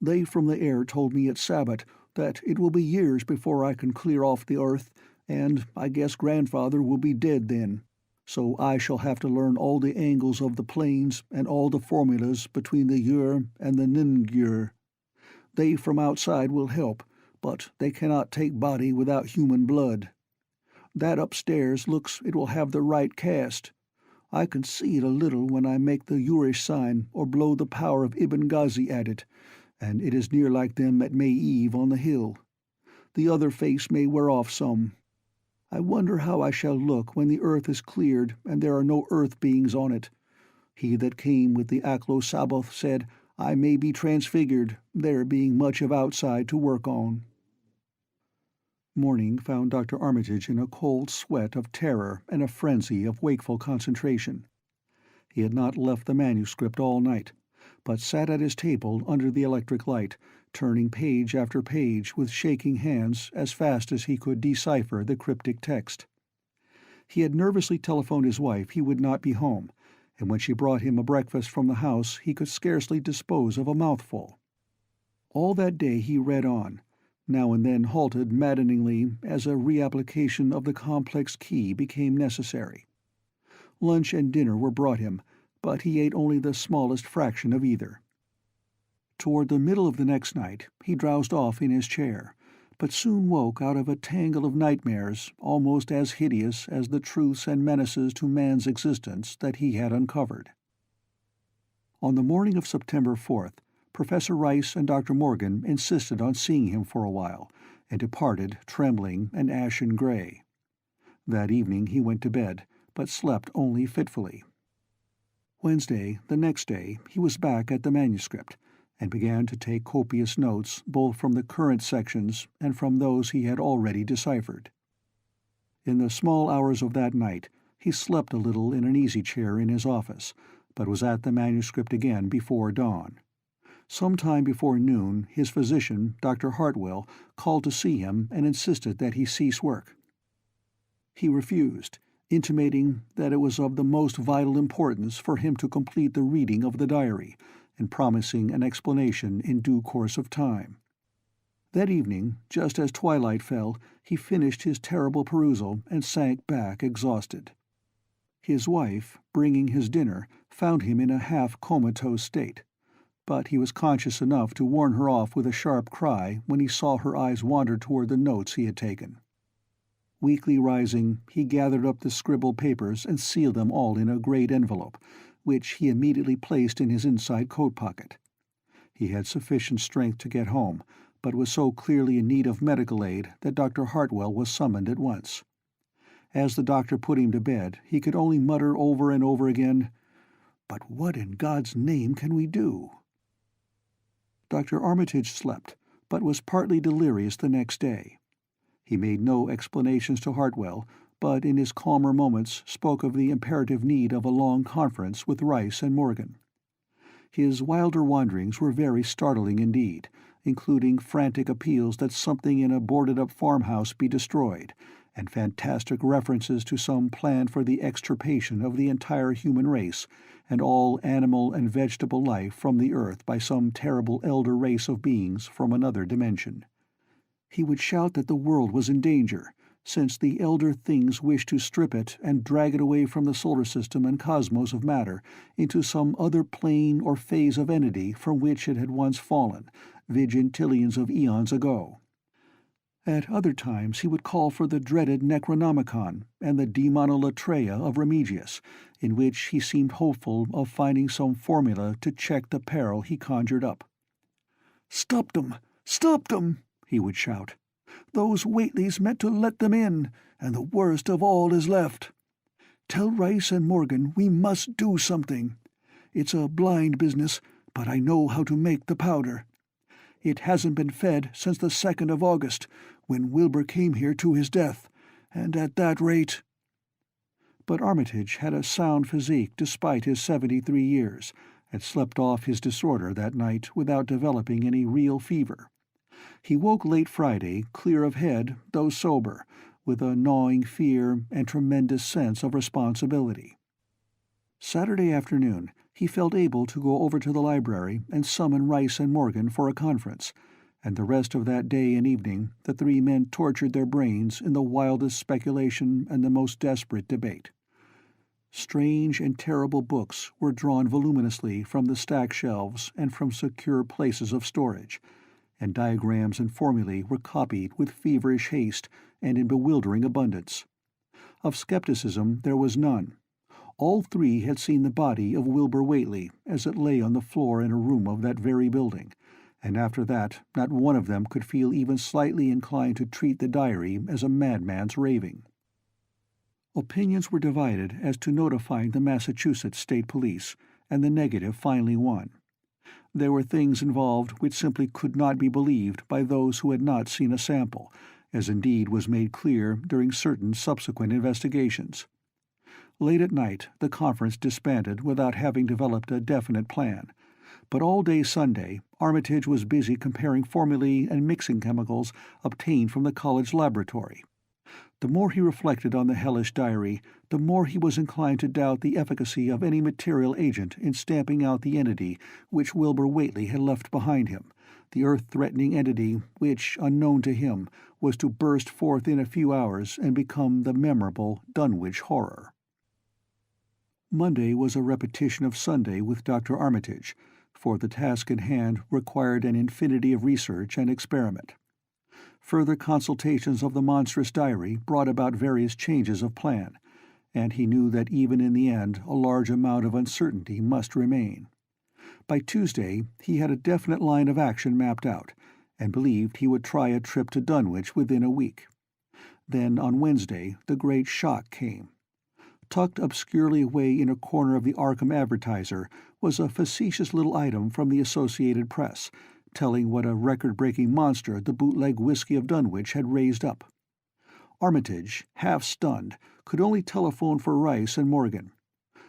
They from the air told me at Sabbath that it will be years before I can clear off the earth, and I guess Grandfather will be dead then, so I shall have to learn all the angles of the planes and all the formulas between the Ur and the Ningyur. They from outside will help, but they cannot take body without human blood. That upstairs looks it will have the right cast. I can see it a little when I make the Urish sign or blow the power of Ibn Ghazi at it, and it is near like them at May Eve on the hill. The other face may wear off some. I wonder how I shall look when the earth is cleared and there are no earth beings on it. He that came with the Aklo Sabbath said, I may be transfigured, there being much of outside to work on. Morning found Dr. Armitage in a cold sweat of terror and a frenzy of wakeful concentration. He had not left the manuscript all night, but sat at his table under the electric light, turning page after page with shaking hands as fast as he could decipher the cryptic text. He had nervously telephoned his wife he would not be home, and when she brought him a breakfast from the house he could scarcely dispose of a mouthful. All that day he read on, now and then halted maddeningly as a reapplication of the complex key became necessary. Lunch and dinner were brought him, but he ate only the smallest fraction of either. Toward the middle of the next night he drowsed off in his chair, but soon woke out of a tangle of nightmares almost as hideous as the truths and menaces to man's existence that he had uncovered. On the morning of September 4th, Professor Rice and Dr. Morgan insisted on seeing him for a while, and departed trembling and ashen-gray. That evening he went to bed, but slept only fitfully. Wednesday, the next day, he was back at the manuscript, and began to take copious notes both from the current sections and from those he had already deciphered. In the small hours of that night he slept a little in an easy-chair in his office, but was at the manuscript again before dawn. Some time before noon his physician, Dr. Hartwell, called to see him and insisted that he cease work. He refused, intimating that it was of the most vital importance for him to complete the reading of the diary, and promising an explanation in due course of time. That evening, just as twilight fell, he finished his terrible perusal and sank back exhausted. His wife, bringing his dinner, found him in a half-comatose state, but he was conscious enough to warn her off with a sharp cry when he saw her eyes wander toward the notes he had taken. Weakly rising, he gathered up the scribbled papers and sealed them all in a great envelope, which he immediately placed in his inside coat pocket. He had sufficient strength to get home, but was so clearly in need of medical aid that Dr. Hartwell was summoned at once. As the doctor put him to bed, he could only mutter over and over again, "But what in God's name can we do?" Dr. Armitage slept, but was partly delirious the next day. He made no explanations to Hartwell, but in his calmer moments spoke of the imperative need of a long conference with Rice and Morgan. His wilder wanderings were very startling indeed, including frantic appeals that something in a boarded-up farmhouse be destroyed, and fantastic references to some plan for the extirpation of the entire human race and all animal and vegetable life from the earth by some terrible elder race of beings from another dimension. He would shout that the world was in danger, since the elder things wished to strip it and drag it away from the solar system and cosmos of matter into some other plane or phase of entity from which it had once fallen, vigintillions of eons ago. At other times he would call for the dreaded Necronomicon and the Demonolatreia of Remigius, in which he seemed hopeful of finding some formula to check the peril he conjured up. "Stop them! Stop them!" he would shout. "Those Whateleys meant to let them in, and the worst of all is left. Tell Rice and Morgan we must do something. It's a blind business, but I know how to make the powder. It hasn't been fed since the 2nd of August, when Wilbur came here to his death, and at that rate—" But Armitage had a sound physique despite his 73 years, and slept off his disorder that night without developing any real fever. He woke late Friday, clear of head, though sober, with a gnawing fear and tremendous sense of responsibility. Saturday afternoon he felt able to go over to the library and summon Rice and Morgan for a conference, and the rest of that day and evening the three men tortured their brains in the wildest speculation and the most desperate debate. Strange and terrible books were drawn voluminously from the stacked shelves and from secure places of storage, and diagrams and formulae were copied with feverish haste and in bewildering abundance. Of skepticism there was none. All three had seen the body of Wilbur Whately as it lay on the floor in a room of that very building, and after that not one of them could feel even slightly inclined to treat the diary as a madman's raving. Opinions were divided as to notifying the Massachusetts State Police, and the negative finally won. There were things involved which simply could not be believed by those who had not seen a sample, as indeed was made clear during certain subsequent investigations. Late at night the conference disbanded without having developed a definite plan, but all day Sunday Armitage was busy comparing formulae and mixing chemicals obtained from the college laboratory. The more he reflected on the hellish diary, the more he was inclined to doubt the efficacy of any material agent in stamping out the entity which Wilbur Whately had left behind him, the earth-threatening entity which, unknown to him, was to burst forth in a few hours and become the memorable Dunwich Horror. Monday was a repetition of Sunday with Dr. Armitage, for the task in hand required an infinity of research and experiment. Further consultations of the monstrous diary brought about various changes of plan, and he knew that even in the end a large amount of uncertainty must remain. By Tuesday he had a definite line of action mapped out, and believed he would try a trip to Dunwich within a week. Then on Wednesday the great shock came. Tucked obscurely away in a corner of the Arkham Advertiser was a facetious little item from the Associated Press, telling what a record-breaking monster the bootleg whiskey of Dunwich had raised up. Armitage, half stunned, could only telephone for Rice and Morgan.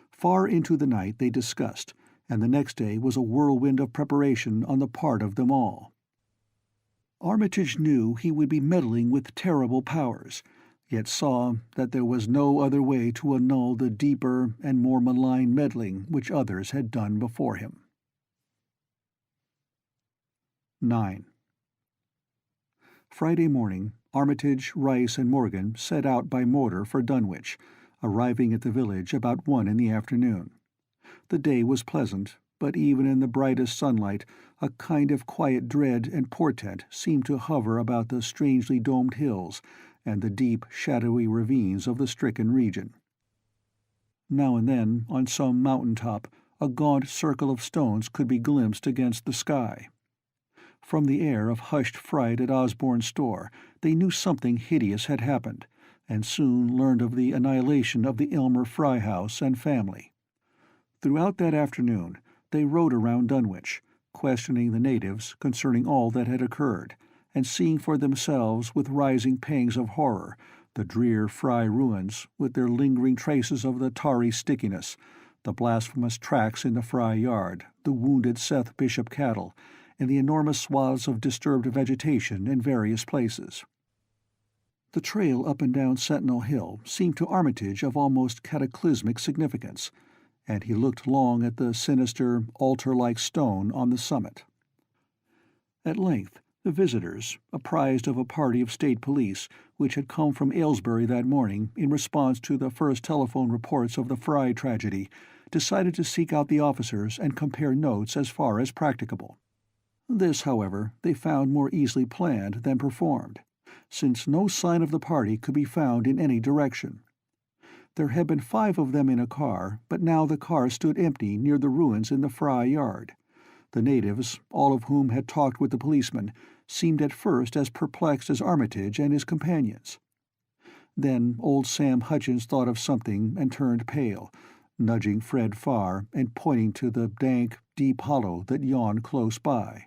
Far into the night they discussed, and the next day was a whirlwind of preparation on the part of them all. Armitage knew he would be meddling with terrible powers, yet saw that there was no other way to annul the deeper and more malign meddling which others had done before him. 9. Friday morning, Armitage, Rice, and Morgan set out by motor for Dunwich, arriving at the village about 1 in the afternoon. The day was pleasant, but even in the brightest sunlight a kind of quiet dread and portent seemed to hover about the strangely domed hills and the deep, shadowy ravines of the stricken region. Now and then, on some mountain top, a gaunt circle of stones could be glimpsed against the sky. From the air of hushed fright at Osborne's store, they knew something hideous had happened, and soon learned of the annihilation of the Elmer Fry house and family. Throughout that afternoon they rode around Dunwich, questioning the natives concerning all that had occurred, and seeing for themselves with rising pangs of horror the drear Fry ruins with their lingering traces of the tarry stickiness, the blasphemous tracks in the Fry yard, the wounded Seth Bishop cattle, and the enormous swaths of disturbed vegetation in various places. The trail up and down Sentinel Hill seemed to Armitage of almost cataclysmic significance, and he looked long at the sinister, altar-like stone on the summit. At length the visitors, apprised of a party of state police which had come from Aylesbury that morning in response to the first telephone reports of the Fry tragedy, decided to seek out the officers and compare notes as far as practicable. This, however, they found more easily planned than performed, since no sign of the party could be found in any direction. There had been 5 of them in a car, but now the car stood empty near the ruins in the Fry yard. The natives, all of whom had talked with the policeman, seemed at first as perplexed as Armitage and his companions. Then old Sam Hutchins thought of something and turned pale, nudging Fred Farr and pointing to the dank, deep hollow that yawned close by.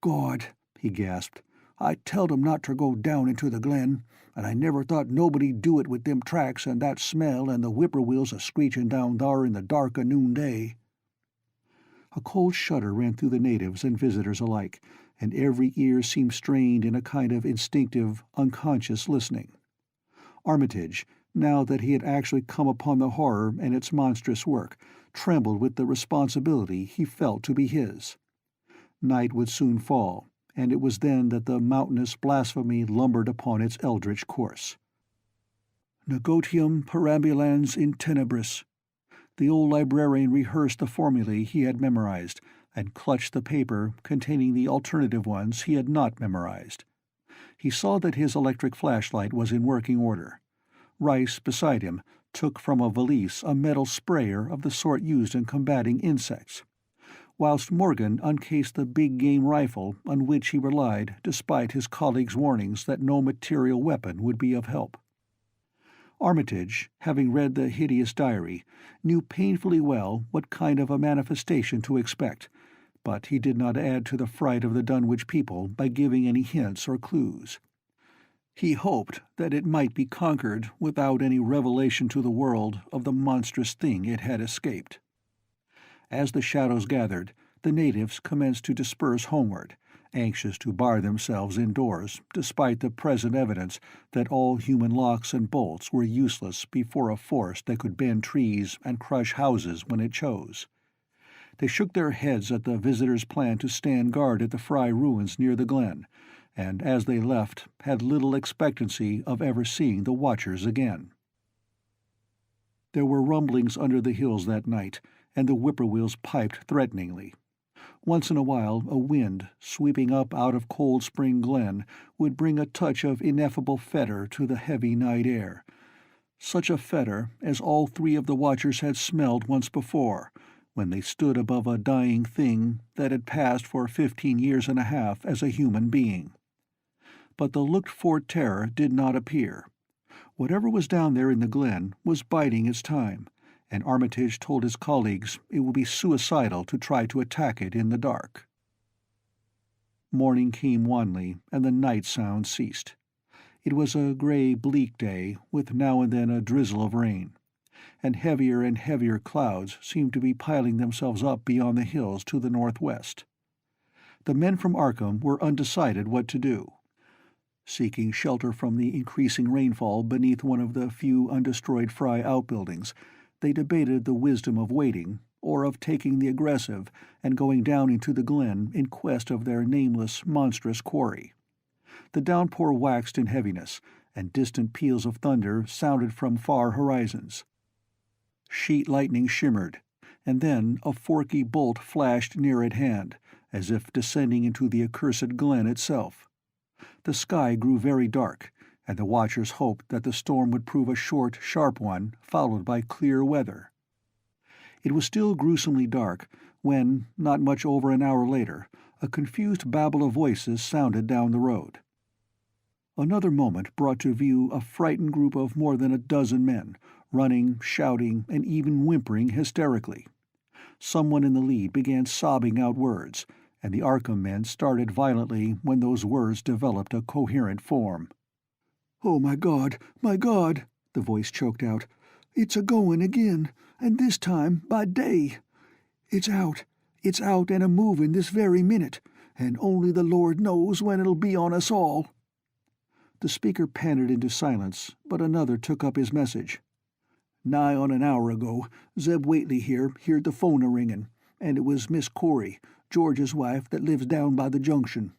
"God," he gasped, "I telled 'em not ter go down into the glen, and I never thought nobody'd do it with them tracks and that smell and the whippoorwills a-screechin' down thar in the dark o' noonday." A cold shudder ran through the natives and visitors alike, and every ear seemed strained in a kind of instinctive, unconscious listening. Armitage, now that he had actually come upon the horror and its monstrous work, trembled with the responsibility he felt to be his. Night would soon fall, and it was then that the mountainous blasphemy lumbered upon its eldritch course. Negotium perambulans in tenebris. The old librarian rehearsed the formulae he had memorized, and clutched the paper containing the alternative ones he had not memorized. He saw that his electric flashlight was in working order. Rice, beside him, took from a valise a metal sprayer of the sort used in combating insects, whilst Morgan uncased the big-game rifle on which he relied despite his colleague's warnings that no material weapon would be of help. Armitage, having read the hideous diary, knew painfully well what kind of a manifestation to expect, but he did not add to the fright of the Dunwich people by giving any hints or clues. He hoped that it might be conquered without any revelation to the world of the monstrous thing it had escaped. As the shadows gathered, the natives commenced to disperse homeward, anxious to bar themselves indoors, despite the present evidence that all human locks and bolts were useless before a force that could bend trees and crush houses when it chose. They shook their heads at the visitors' plan to stand guard at the Fry ruins near the glen, and as they left had little expectancy of ever seeing the watchers again. There were rumblings under the hills that night, and the whippoorwills piped threateningly. Once in a while a wind, sweeping up out of Cold Spring Glen, would bring a touch of ineffable fetor to the heavy night air. Such a fetor as all three of the watchers had smelled once before, when they stood above a dying thing that had passed for 15 years and a half as a human being. But the looked-for terror did not appear. Whatever was down there in the glen was biding its time, and Armitage told his colleagues it would be suicidal to try to attack it in the dark. Morning came wanly, and the night sound ceased. It was a gray, bleak day, with now and then a drizzle of rain, and heavier clouds seemed to be piling themselves up beyond the hills to the northwest. The men from Arkham were undecided what to do. Seeking shelter from the increasing rainfall beneath one of the few undestroyed Fry outbuildings, they debated the wisdom of waiting, or of taking the aggressive and going down into the glen in quest of their nameless, monstrous quarry. The downpour waxed in heaviness, and distant peals of thunder sounded from far horizons. Sheet lightning shimmered, and then a forky bolt flashed near at hand, as if descending into the accursed glen itself. The sky grew very dark, and the watchers hoped that the storm would prove a short, sharp one, followed by clear weather. It was still gruesomely dark when, not much over an hour later, a confused babble of voices sounded down the road. Another moment brought to view a frightened group of more than a dozen men, running, shouting, and even whimpering hysterically. Someone in the lead began sobbing out words, and the Arkham men started violently when those words developed a coherent form. "Oh, my God, the voice choked out. "It's a-goin' again, and this time by day. It's out and a-movin' this very minute, and only the Lord knows when it'll be on us all." The speaker panted into silence, but another took up his message. "Nigh on an hour ago, Zeb Whately here heard the phone a-ringin', and it was Miss Corey, George's wife that lives down by the junction.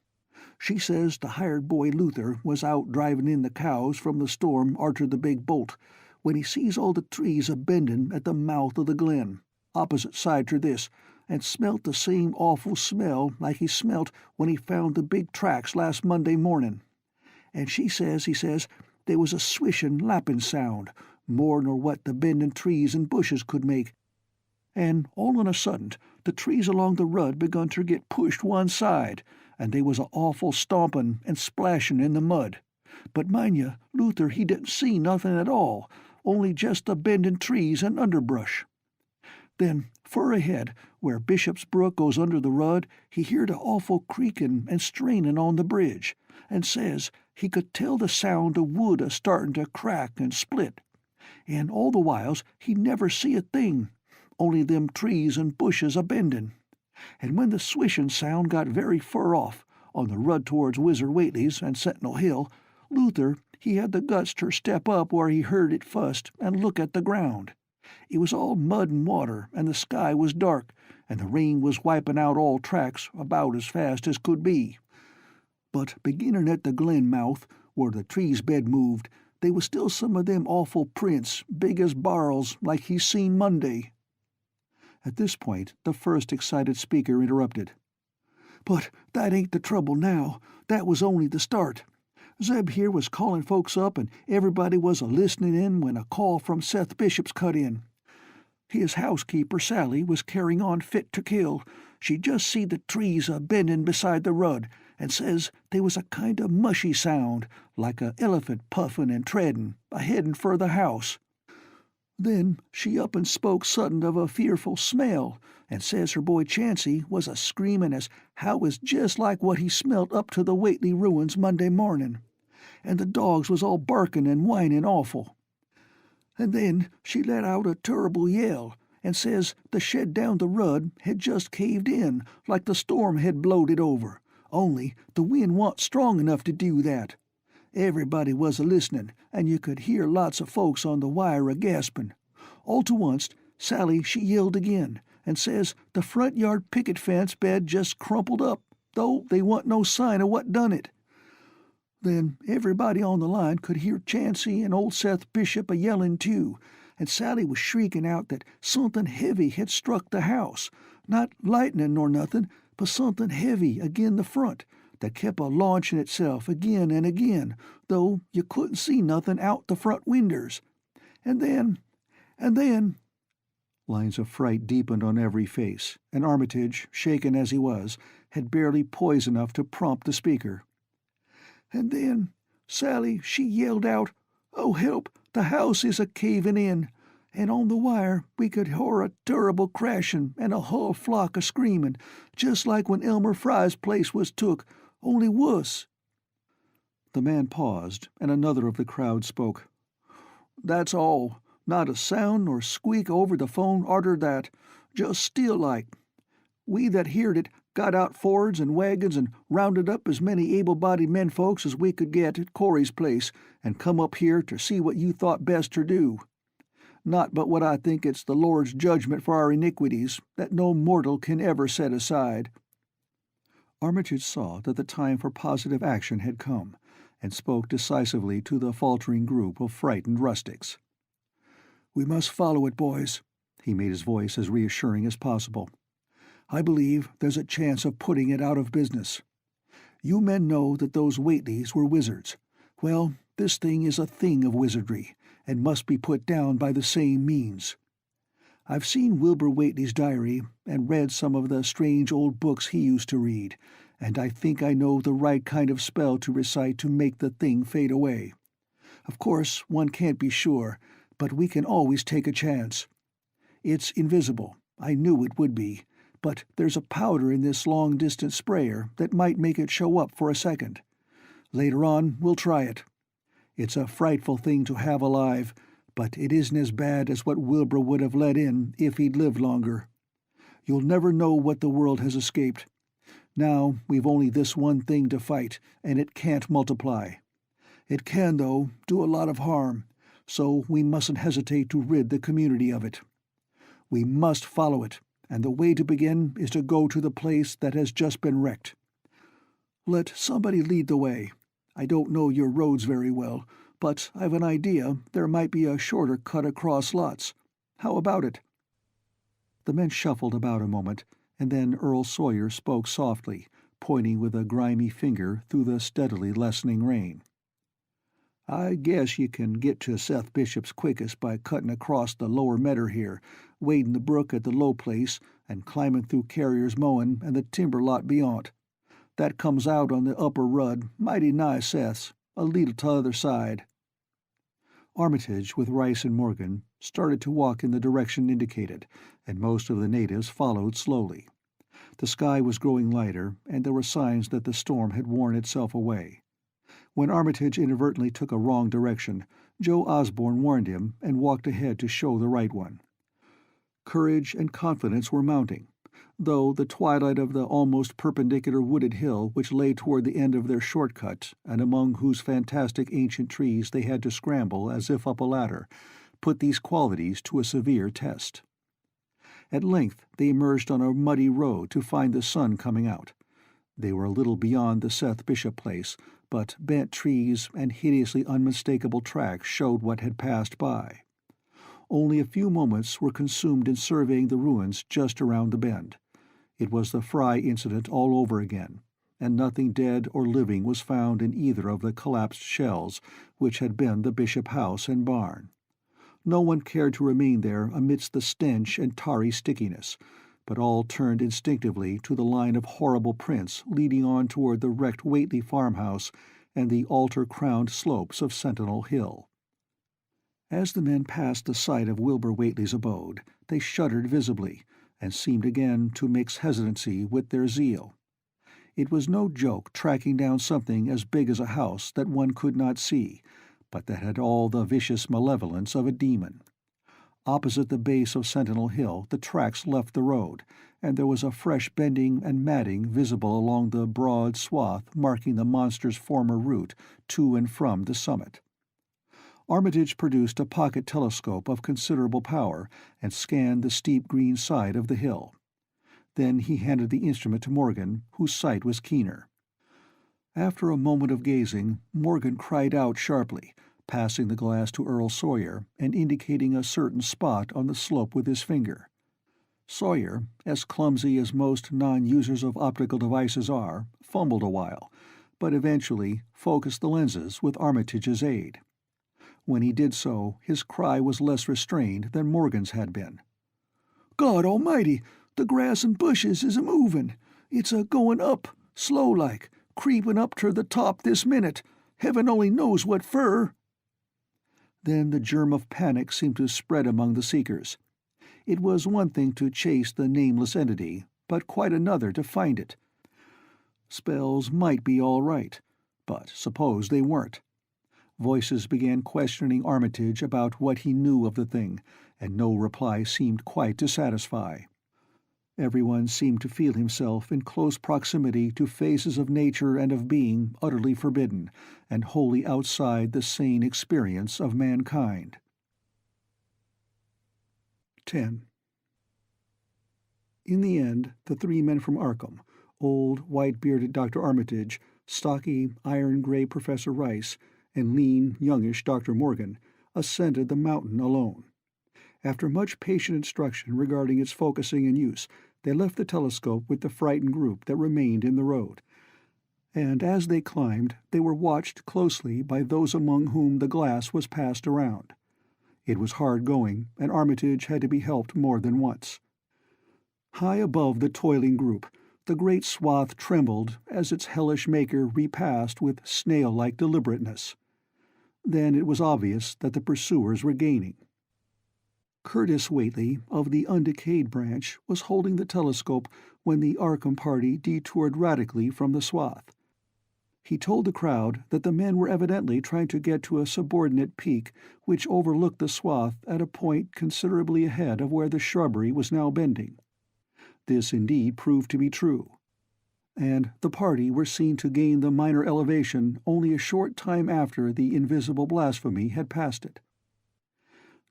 She says the hired boy Luther was out drivin' in the cows from the storm arter the big bolt, when he sees all the trees a-bendin' at the mouth of the glen, opposite side ter this, and smelt the same awful smell like he smelt when he found the big tracks last Monday mornin'. And he says, there was a swishin', lappin' sound, more nor what the bendin' trees and bushes could make, and all on a suddent the trees along the rud begun ter get pushed one side, and they was a awful stompin' and splashin' in the mud. But mind ye, Luther he didn't see nothin' at all, only just the bendin' trees and underbrush. Then, fur ahead, where Bishop's Brook goes under the rud, he heard a awful creakin' and strainin' on the bridge, and says he could tell the sound of wood a-startin' to crack and split. And all the whiles he never see a thing, only them trees and bushes a-bendin'. And when the swishin' sound got very fur off, on the rud towards Whizzer Whately's and Sentinel Hill, Luther he had the guts ter step up where he heard it fust and look at the ground. It was all mud and water, and the sky was dark, and the rain was wipin' out all tracks about as fast as could be. But beginnin' at the glen mouth, where the trees bed moved, they was still some of them awful prints, big as barrels, like he's seen Monday." At this point the first excited speaker interrupted. "But that ain't the trouble now. That was only the start. Zeb here was callin' folks up, and everybody was a-listenin' in when a call from Seth Bishop's cut in. His housekeeper, Sally, was carrying on fit to kill. She just see the trees a-bendin' beside the rud, and says they was a kind of mushy sound, like a elephant puffin' and treadin', a-headin' for the house. Then she up and spoke sudden of a fearful smell, and says her boy Chancey was a-screamin' as how it was jest like what he smelt up to the Whately ruins Monday mornin', and the dogs was all barkin' and whinin' awful. And then she let out a turrible yell, and says the shed down the rud had just caved in, like the storm had blowed it over, only the wind wa'n't strong enough to do that. Everybody was a-listenin', and you could hear lots of folks on the wire a-gaspin'. All to onct, Sally she yelled again, and says the front yard picket fence bed just crumpled up, though they wa'n't no sign of what done it. Then everybody on the line could hear Chancey and old Seth Bishop a-yellin' too, and Sally was shrieking out that something heavy had struck the house. Not lightning nor nothing, but something heavy agin the front that kept a-launching itself again and again, though you couldn't see nothing out the front winders. And then, lines of fright deepened on every face, and Armitage, shaken as he was, had barely poise enough to prompt the speaker. And then Sally, she yelled out, "Oh, help, the house is a-cavin' in," and on the wire we could hear a turrible crashin' and a hull flock a-screamin', just like when Elmer Fry's place was took, only wuss. The man paused, and another of the crowd spoke. "That's all. Not a sound nor squeak over the phone arter that. Just still like. We that heard it got out Fords and wagons and rounded up as many able-bodied menfolks as we could get at Corey's place, and come up here to see what you thought best ter do. Not but what I think it's the Lord's judgment for our iniquities, that no mortal can ever set aside." Armitage saw that the time for positive action had come, and spoke decisively to the faltering group of frightened rustics. "We must follow it, boys." He made his voice as reassuring as possible. "I believe there's a chance of putting it out of business. You men know that those Whateleys were wizards. Well, this thing is a thing of wizardry, and must be put down by the same means. I've seen Wilbur Whately's diary, and read some of the strange old books he used to read, and I think I know the right kind of spell to recite to make the thing fade away. Of course, one can't be sure, but we can always take a chance. It's invisible, I knew it would be, but there's a powder in this long-distance sprayer that might make it show up for a second. Later on, we'll try it. It's a frightful thing to have alive, but it isn't as bad as what Wilbur would have let in if he'd lived longer. You'll never know what the world has escaped. Now we've only this one thing to fight, and it can't multiply. It can, though, do a lot of harm, so we mustn't hesitate to rid the community of it. We must follow it, and the way to begin is to go to the place that has just been wrecked. Let somebody lead the way. I don't know your roads very well, but I've an idea there might be a shorter cut across lots. How about it?" The men shuffled about a moment, and then Earl Sawyer spoke softly, pointing with a grimy finger through the steadily lessening rain. "I guess you can get to Seth Bishop's quickest by cutting across the lower medder here, wading the brook at the low place, and climbing through Carrier's mowin' and the timber lot beyont. That comes out on the upper rud, mighty nigh Seth's, a leetle t'other side." Armitage, with Rice and Morgan, started to walk in the direction indicated, and most of the natives followed slowly. The sky was growing lighter, and there were signs that the storm had worn itself away. When Armitage inadvertently took a wrong direction, Joe Osborne warned him and walked ahead to show the right one. Courage and confidence were mounting, though the twilight of the almost perpendicular wooded hill which lay toward the end of their short-cut, and among whose fantastic ancient trees they had to scramble as if up a ladder, put these qualities to a severe test. At length they emerged on a muddy road to find the sun coming out. They were a little beyond the Seth Bishop place, but bent trees and hideously unmistakable tracks showed what had passed by. Only a few moments were consumed in surveying the ruins just around the bend. It was the Fry incident all over again, and nothing dead or living was found in either of the collapsed shells which had been the Bishop house and barn. No one cared to remain there amidst the stench and tarry stickiness, but all turned instinctively to the line of horrible prints leading on toward the wrecked Whately farmhouse and the altar-crowned slopes of Sentinel Hill. As the men passed the site of Wilbur Whately's abode, they shuddered visibly, and seemed again to mix hesitancy with their zeal. It was no joke tracking down something as big as a house that one could not see, but that had all the vicious malevolence of a demon. Opposite the base of Sentinel Hill the tracks left the road, and there was a fresh bending and matting visible along the broad swath marking the monster's former route to and from the summit. Armitage produced a pocket telescope of considerable power and scanned the steep green side of the hill. Then he handed the instrument to Morgan, whose sight was keener. After a moment of gazing, Morgan cried out sharply, passing the glass to Earl Sawyer and indicating a certain spot on the slope with his finger. Sawyer, as clumsy as most non-users of optical devices are, fumbled a while, but eventually focused the lenses with Armitage's aid. When he did so, his cry was less restrained than Morgan's had been. "God almighty, the grass and bushes is a-movin'. It's a-goin' up, slow-like, creepin' up ter the top this minute. Heaven only knows what fur." Then the germ of panic seemed to spread among the seekers. It was one thing to chase the nameless entity, but quite another to find it. Spells might be all right, but suppose they weren't? Voices began questioning Armitage about what he knew of the thing, and no reply seemed quite to satisfy. Everyone seemed to feel himself in close proximity to phases of nature and of being utterly forbidden, and wholly outside the sane experience of mankind. 10. In the end, the three men from Arkham, old, white-bearded Dr. Armitage, stocky, iron-gray Professor Rice, and lean, youngish Dr. Morgan, ascended the mountain alone. After much patient instruction regarding its focusing and use, they left the telescope with the frightened group that remained in the road. And as they climbed, they were watched closely by those among whom the glass was passed around. It was hard going, and Armitage had to be helped more than once. High above the toiling group, the great swath trembled as its hellish maker repassed with snail-like deliberateness. Then it was obvious that the pursuers were gaining. Curtis Whately, of the undecayed branch, was holding the telescope when the Arkham party detoured radically from the swath. He told the crowd that the men were evidently trying to get to a subordinate peak which overlooked the swath at a point considerably ahead of where the shrubbery was now bending. This indeed proved to be true, and the party were seen to gain the minor elevation only a short time after the invisible blasphemy had passed it.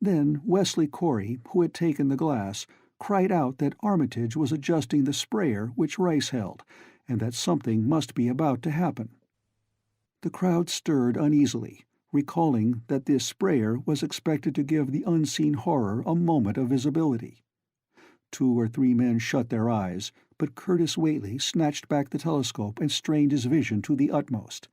Then Wesley Corey, who had taken the glass, cried out that Armitage was adjusting the sprayer which Rice held, and that something must be about to happen. The crowd stirred uneasily, recalling that this sprayer was expected to give the unseen horror a moment of visibility. 2 or 3 men shut their eyes, but Curtis Whately snatched back the telescope and strained his vision to the utmost.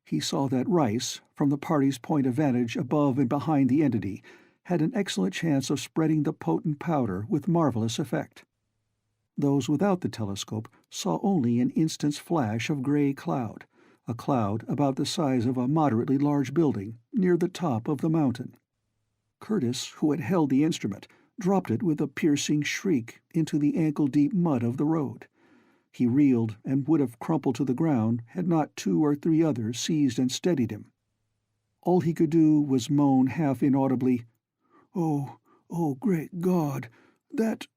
He saw that Rice, from the party's point of vantage above and behind the entity, had an excellent chance of spreading the potent powder with marvelous effect. Those without the telescope saw only an instant's flash of gray cloud, a cloud about the size of a moderately large building, near the top of the mountain. Curtis, who had held the instrument, dropped it with a piercing shriek into the ankle-deep mud of the road. He reeled and would have crumpled to the ground had not 2 or 3 others seized and steadied him. All he could do was moan half inaudibly, "Oh, great God, that—"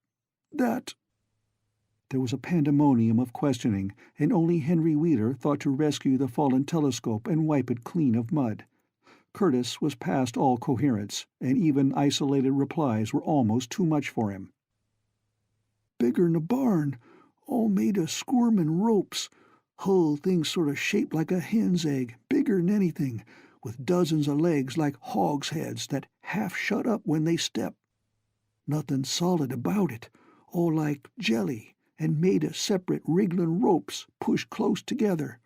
There was a pandemonium of questioning, and only Henry Wheeler thought to rescue the fallen telescope and wipe it clean of mud. Curtis was past all coherence, and even isolated replies were almost too much for him. "Bigger'n a barn, all made of squirmin' ropes. Hull thing sort of shaped like a hen's egg, bigger'n anything, with dozens of legs like hogs' heads that half shut up when they step. Nothing solid about it, all like jelly, and made of separate wrigglin' ropes pushed close together.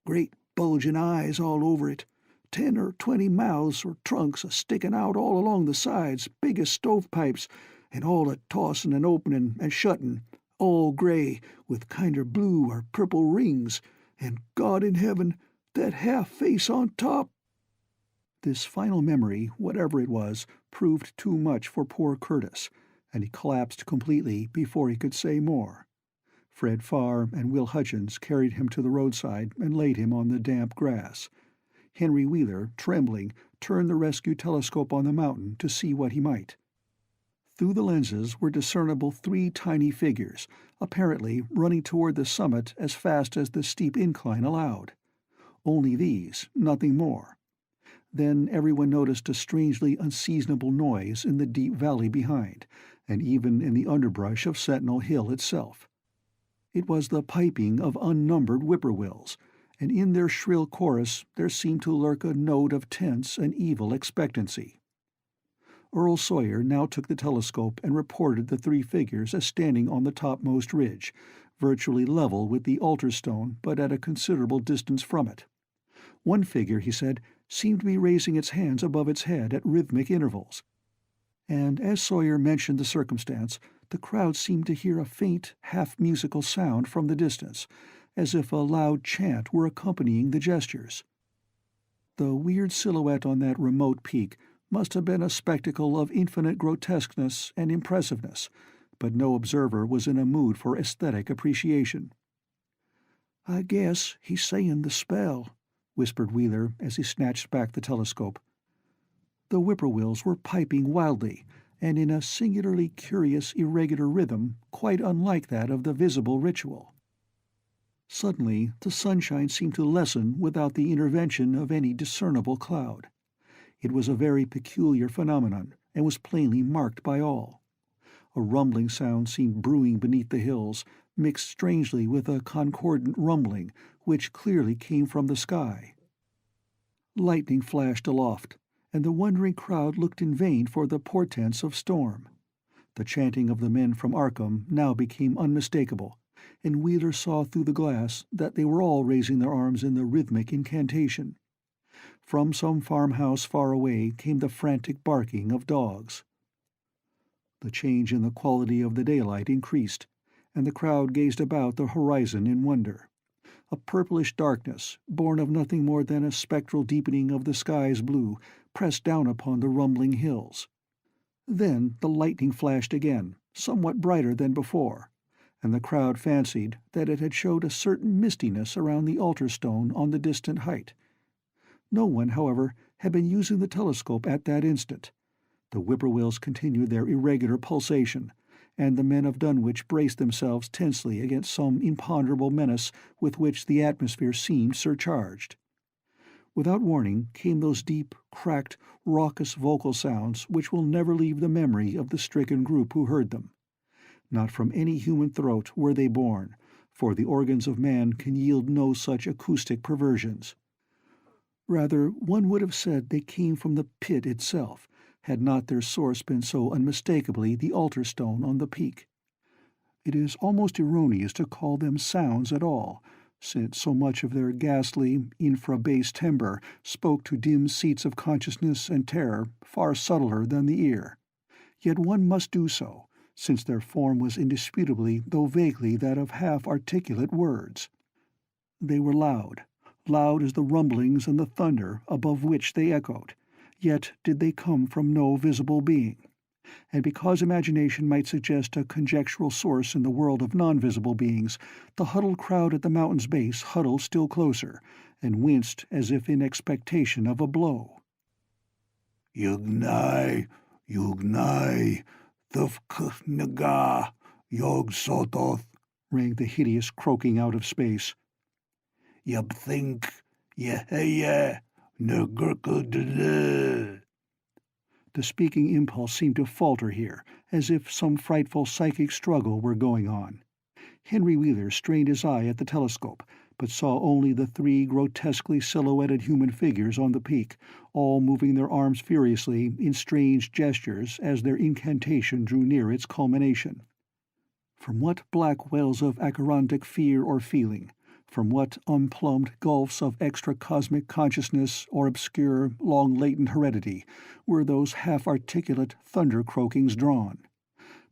Great bulgin' eyes all over it, 10 or 20 mouths or trunks a-stickin' out all along the sides, big as stovepipes, and all a-tossin' and openin' and shuttin', all gray, with kinder blue or purple rings, and God in heaven, that half-face on top." This final memory, whatever it was, proved too much for poor Curtis, and he collapsed completely before he could say more. Fred Farr and Will Hutchins carried him to the roadside and laid him on the damp grass. Henry Wheeler, trembling, turned the rescue telescope on the mountain to see what he might. Through the lenses were discernible 3 tiny figures, apparently running toward the summit as fast as the steep incline allowed. Only these, nothing more. Then everyone noticed a strangely unseasonable noise in the deep valley behind, and even in the underbrush of Sentinel Hill itself. It was the piping of unnumbered whippoorwills, and in their shrill chorus there seemed to lurk a note of tense and evil expectancy. Earl Sawyer now took the telescope and reported the three figures as standing on the topmost ridge, virtually level with the altar stone but at a considerable distance from it. One figure, he said, seemed to be raising its hands above its head at rhythmic intervals, and as Sawyer mentioned the circumstance, the crowd seemed to hear a faint, half-musical sound from the distance, as if a loud chant were accompanying the gestures. The weird silhouette on that remote peak must have been a spectacle of infinite grotesqueness and impressiveness, but no observer was in a mood for aesthetic appreciation. "I guess he's saying the spell," whispered Wheeler as he snatched back the telescope. The whippoorwills were piping wildly, and in a singularly curious, irregular rhythm, quite unlike that of the visible ritual. Suddenly the sunshine seemed to lessen without the intervention of any discernible cloud. It was a very peculiar phenomenon, and was plainly marked by all. A rumbling sound seemed brewing beneath the hills, mixed strangely with a concordant rumbling, which clearly came from the sky. Lightning flashed aloft, and the wondering crowd looked in vain for the portents of storm. The chanting of the men from Arkham now became unmistakable, and Wheeler saw through the glass that they were all raising their arms in the rhythmic incantation. From some farmhouse far away came the frantic barking of dogs. The change in the quality of the daylight increased, and the crowd gazed about the horizon in wonder. A purplish darkness, born of nothing more than a spectral deepening of the sky's blue, pressed down upon the rumbling hills. Then the lightning flashed again, somewhat brighter than before, and the crowd fancied that it had showed a certain mistiness around the altar stone on the distant height. No one, however, had been using the telescope at that instant. The whippoorwills continued their irregular pulsation, and the men of Dunwich braced themselves tensely against some imponderable menace with which the atmosphere seemed surcharged. Without warning came those deep, cracked, raucous vocal sounds which will never leave the memory of the stricken group who heard them. Not from any human throat were they born, for the organs of man can yield no such acoustic perversions. Rather, one would have said they came from the pit itself, had not their source been so unmistakably the altar stone on the peak. It is almost erroneous to call them sounds at all, since so much of their ghastly, infra-bass timbre spoke to dim seats of consciousness and terror far subtler than the ear. Yet one must do so, since their form was indisputably, though vaguely, that of half-articulate words. They were loud as the rumblings and the thunder above which they echoed, yet did they come from no visible being. And because imagination might suggest a conjectural source in the world of non-visible beings, the huddled crowd at the mountain's base huddled still closer, and winced as if in expectation of a blow. Yugnai, thufknaga, Yog Sototh, rang the hideous croaking out of space. Yabthink, Yeheye, Nugurkudle. The speaking impulse seemed to falter here, as if some frightful psychic struggle were going on. Henry Wheeler strained his eye at the telescope, but saw only the three grotesquely silhouetted human figures on the peak, all moving their arms furiously in strange gestures as their incantation drew near its culmination. From what black wells of acherontic fear or feeling, from what unplumbed gulfs of extra-cosmic consciousness or obscure, long-latent heredity were those half-articulate thunder-croakings drawn?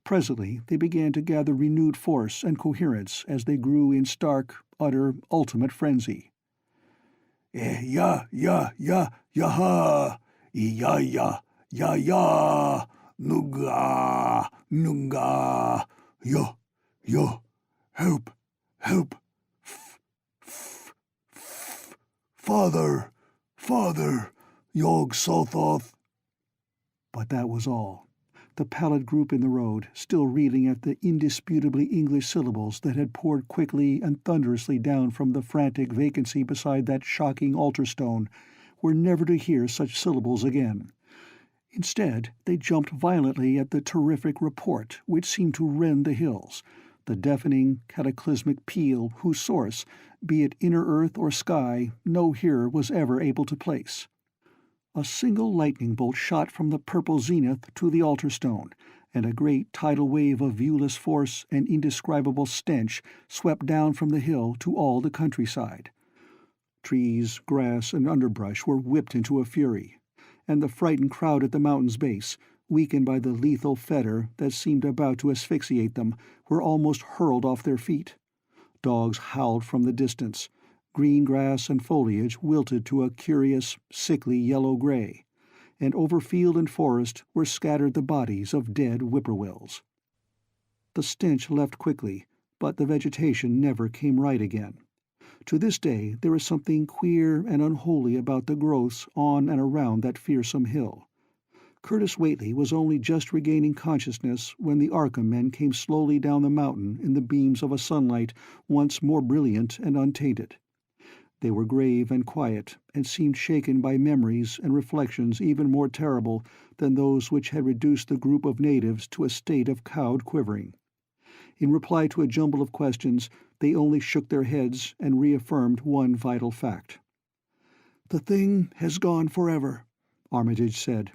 Presently they began to gather renewed force and coherence as they grew in stark, utter, ultimate frenzy. Ya, yaha, ya, nunga, yo, help, Father, Yog Sothoth. But that was all. The pallid group in the road, still reeling at the indisputably English syllables that had poured quickly and thunderously down from the frantic vacancy beside that shocking altar stone, were never to hear such syllables again. Instead, they jumped violently at the terrific report which seemed to rend the hills, the deafening, cataclysmic peal whose source, be it inner earth or sky, no hearer was ever able to place. A single lightning bolt shot from the purple zenith to the altar stone, and a great tidal wave of viewless force and indescribable stench swept down from the hill to all the countryside. Trees, grass, and underbrush were whipped into a fury, and the frightened crowd at the mountain's base, weakened by the lethal fetter that seemed about to asphyxiate them, were almost hurled off their feet. Dogs howled from the distance. Green grass and foliage wilted to a curious, sickly yellow-gray, and over field and forest were scattered the bodies of dead whippoorwills. The stench left quickly, but the vegetation never came right again. To this day there is something queer and unholy about the growths on and around that fearsome hill. Curtis Whately was only just regaining consciousness when the Arkham men came slowly down the mountain in the beams of a sunlight once more brilliant and untainted. They were grave and quiet, and seemed shaken by memories and reflections even more terrible than those which had reduced the group of natives to a state of cowed quivering. In reply to a jumble of questions, they only shook their heads and reaffirmed one vital fact. "The thing has gone forever," Armitage said.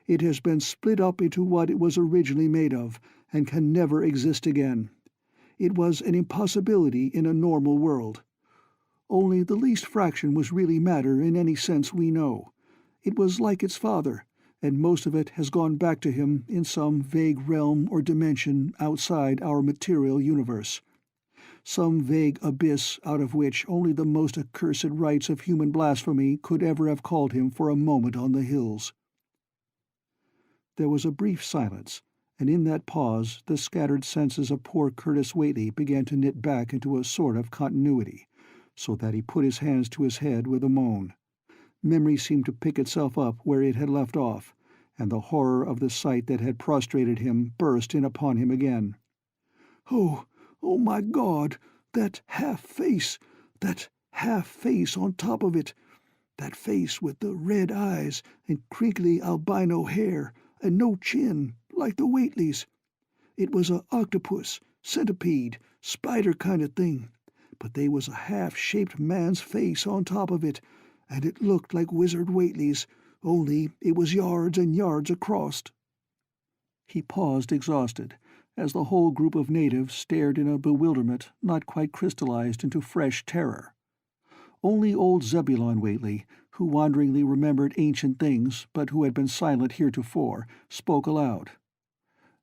"It has been split up into what it was originally made of, and can never exist again. It was an impossibility in a normal world. Only the least fraction was really matter in any sense we know. It was like its father, and most of it has gone back to him in some vague realm or dimension outside our material universe. Some vague abyss out of which only the most accursed rites of human blasphemy could ever have called him for a moment on the hills." There was a brief silence, and in that pause the scattered senses of poor Curtis Whately began to knit back into a sort of continuity, so that he put his hands to his head with a moan. Memory seemed to pick itself up where it had left off, and the horror of the sight that had prostrated him burst in upon him again. "Oh, oh my God! That half-face! That half-face on top of it! That face with the red eyes and crinkly albino hair and no chin, like the Whateleys. It was a octopus, centipede, spider kind of thing, but they was a half-shaped man's face on top of it, and it looked like Wizard Whately's, only it was yards and yards across." He paused exhausted, as the whole group of natives stared in a bewilderment not quite crystallized into fresh terror. Only old Zebulon Whately, who wanderingly remembered ancient things but who had been silent heretofore, spoke aloud.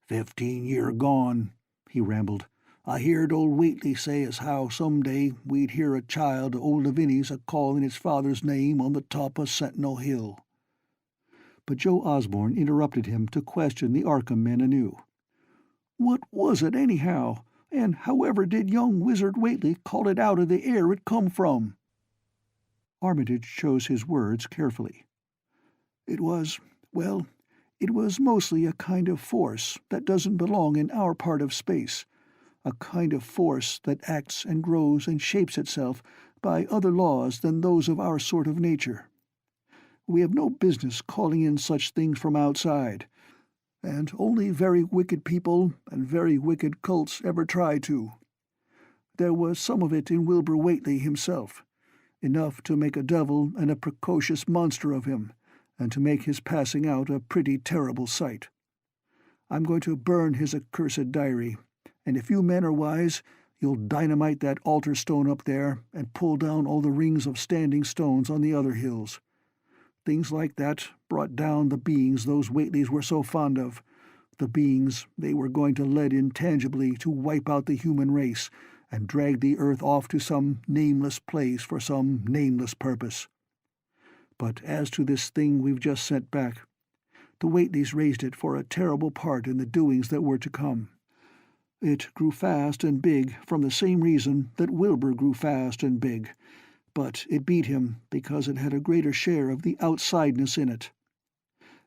15 year gone," he rambled. "I heard old Whately say as how some day we'd hear a child of old Lavinia's a-calling its father's name on the top of Sentinel Hill." But Joe Osborne interrupted him to question the Arkham men anew. "What was it, anyhow? And however did young Wizard Whately call it out of the air it come from?" Armitage chose his words carefully. "It was, well, it was mostly a kind of force that doesn't belong in our part of space. A kind of force that acts and grows and shapes itself by other laws than those of our sort of nature. We have no business calling in such things from outside, and only very wicked people and very wicked cults ever try to. There was some of it in Wilbur Whately himself, enough to make a devil and a precocious monster of him, and to make his passing out a pretty terrible sight. I'm going to burn his accursed diary, and if you men are wise, you'll dynamite that altar stone up there and pull down all the rings of standing stones on the other hills. Things like that brought down the beings those Whateleys were so fond of, the beings they were going to let in tangibly to wipe out the human race and drag the earth off to some nameless place for some nameless purpose. But as to this thing we've just sent back, the Whateleys raised it for a terrible part in the doings that were to come. It grew fast and big from the same reason that Wilbur grew fast and big, but it beat him because it had a greater share of the outsideness in it.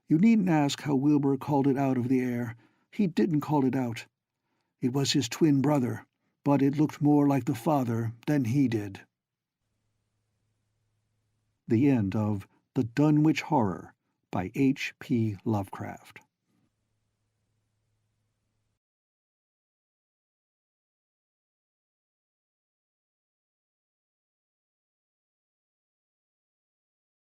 You needn't ask how Wilbur called it out of the air. He didn't call it out. It was his twin brother, but it looked more like the father than he did." The end of The Dunwich Horror by H.P. Lovecraft.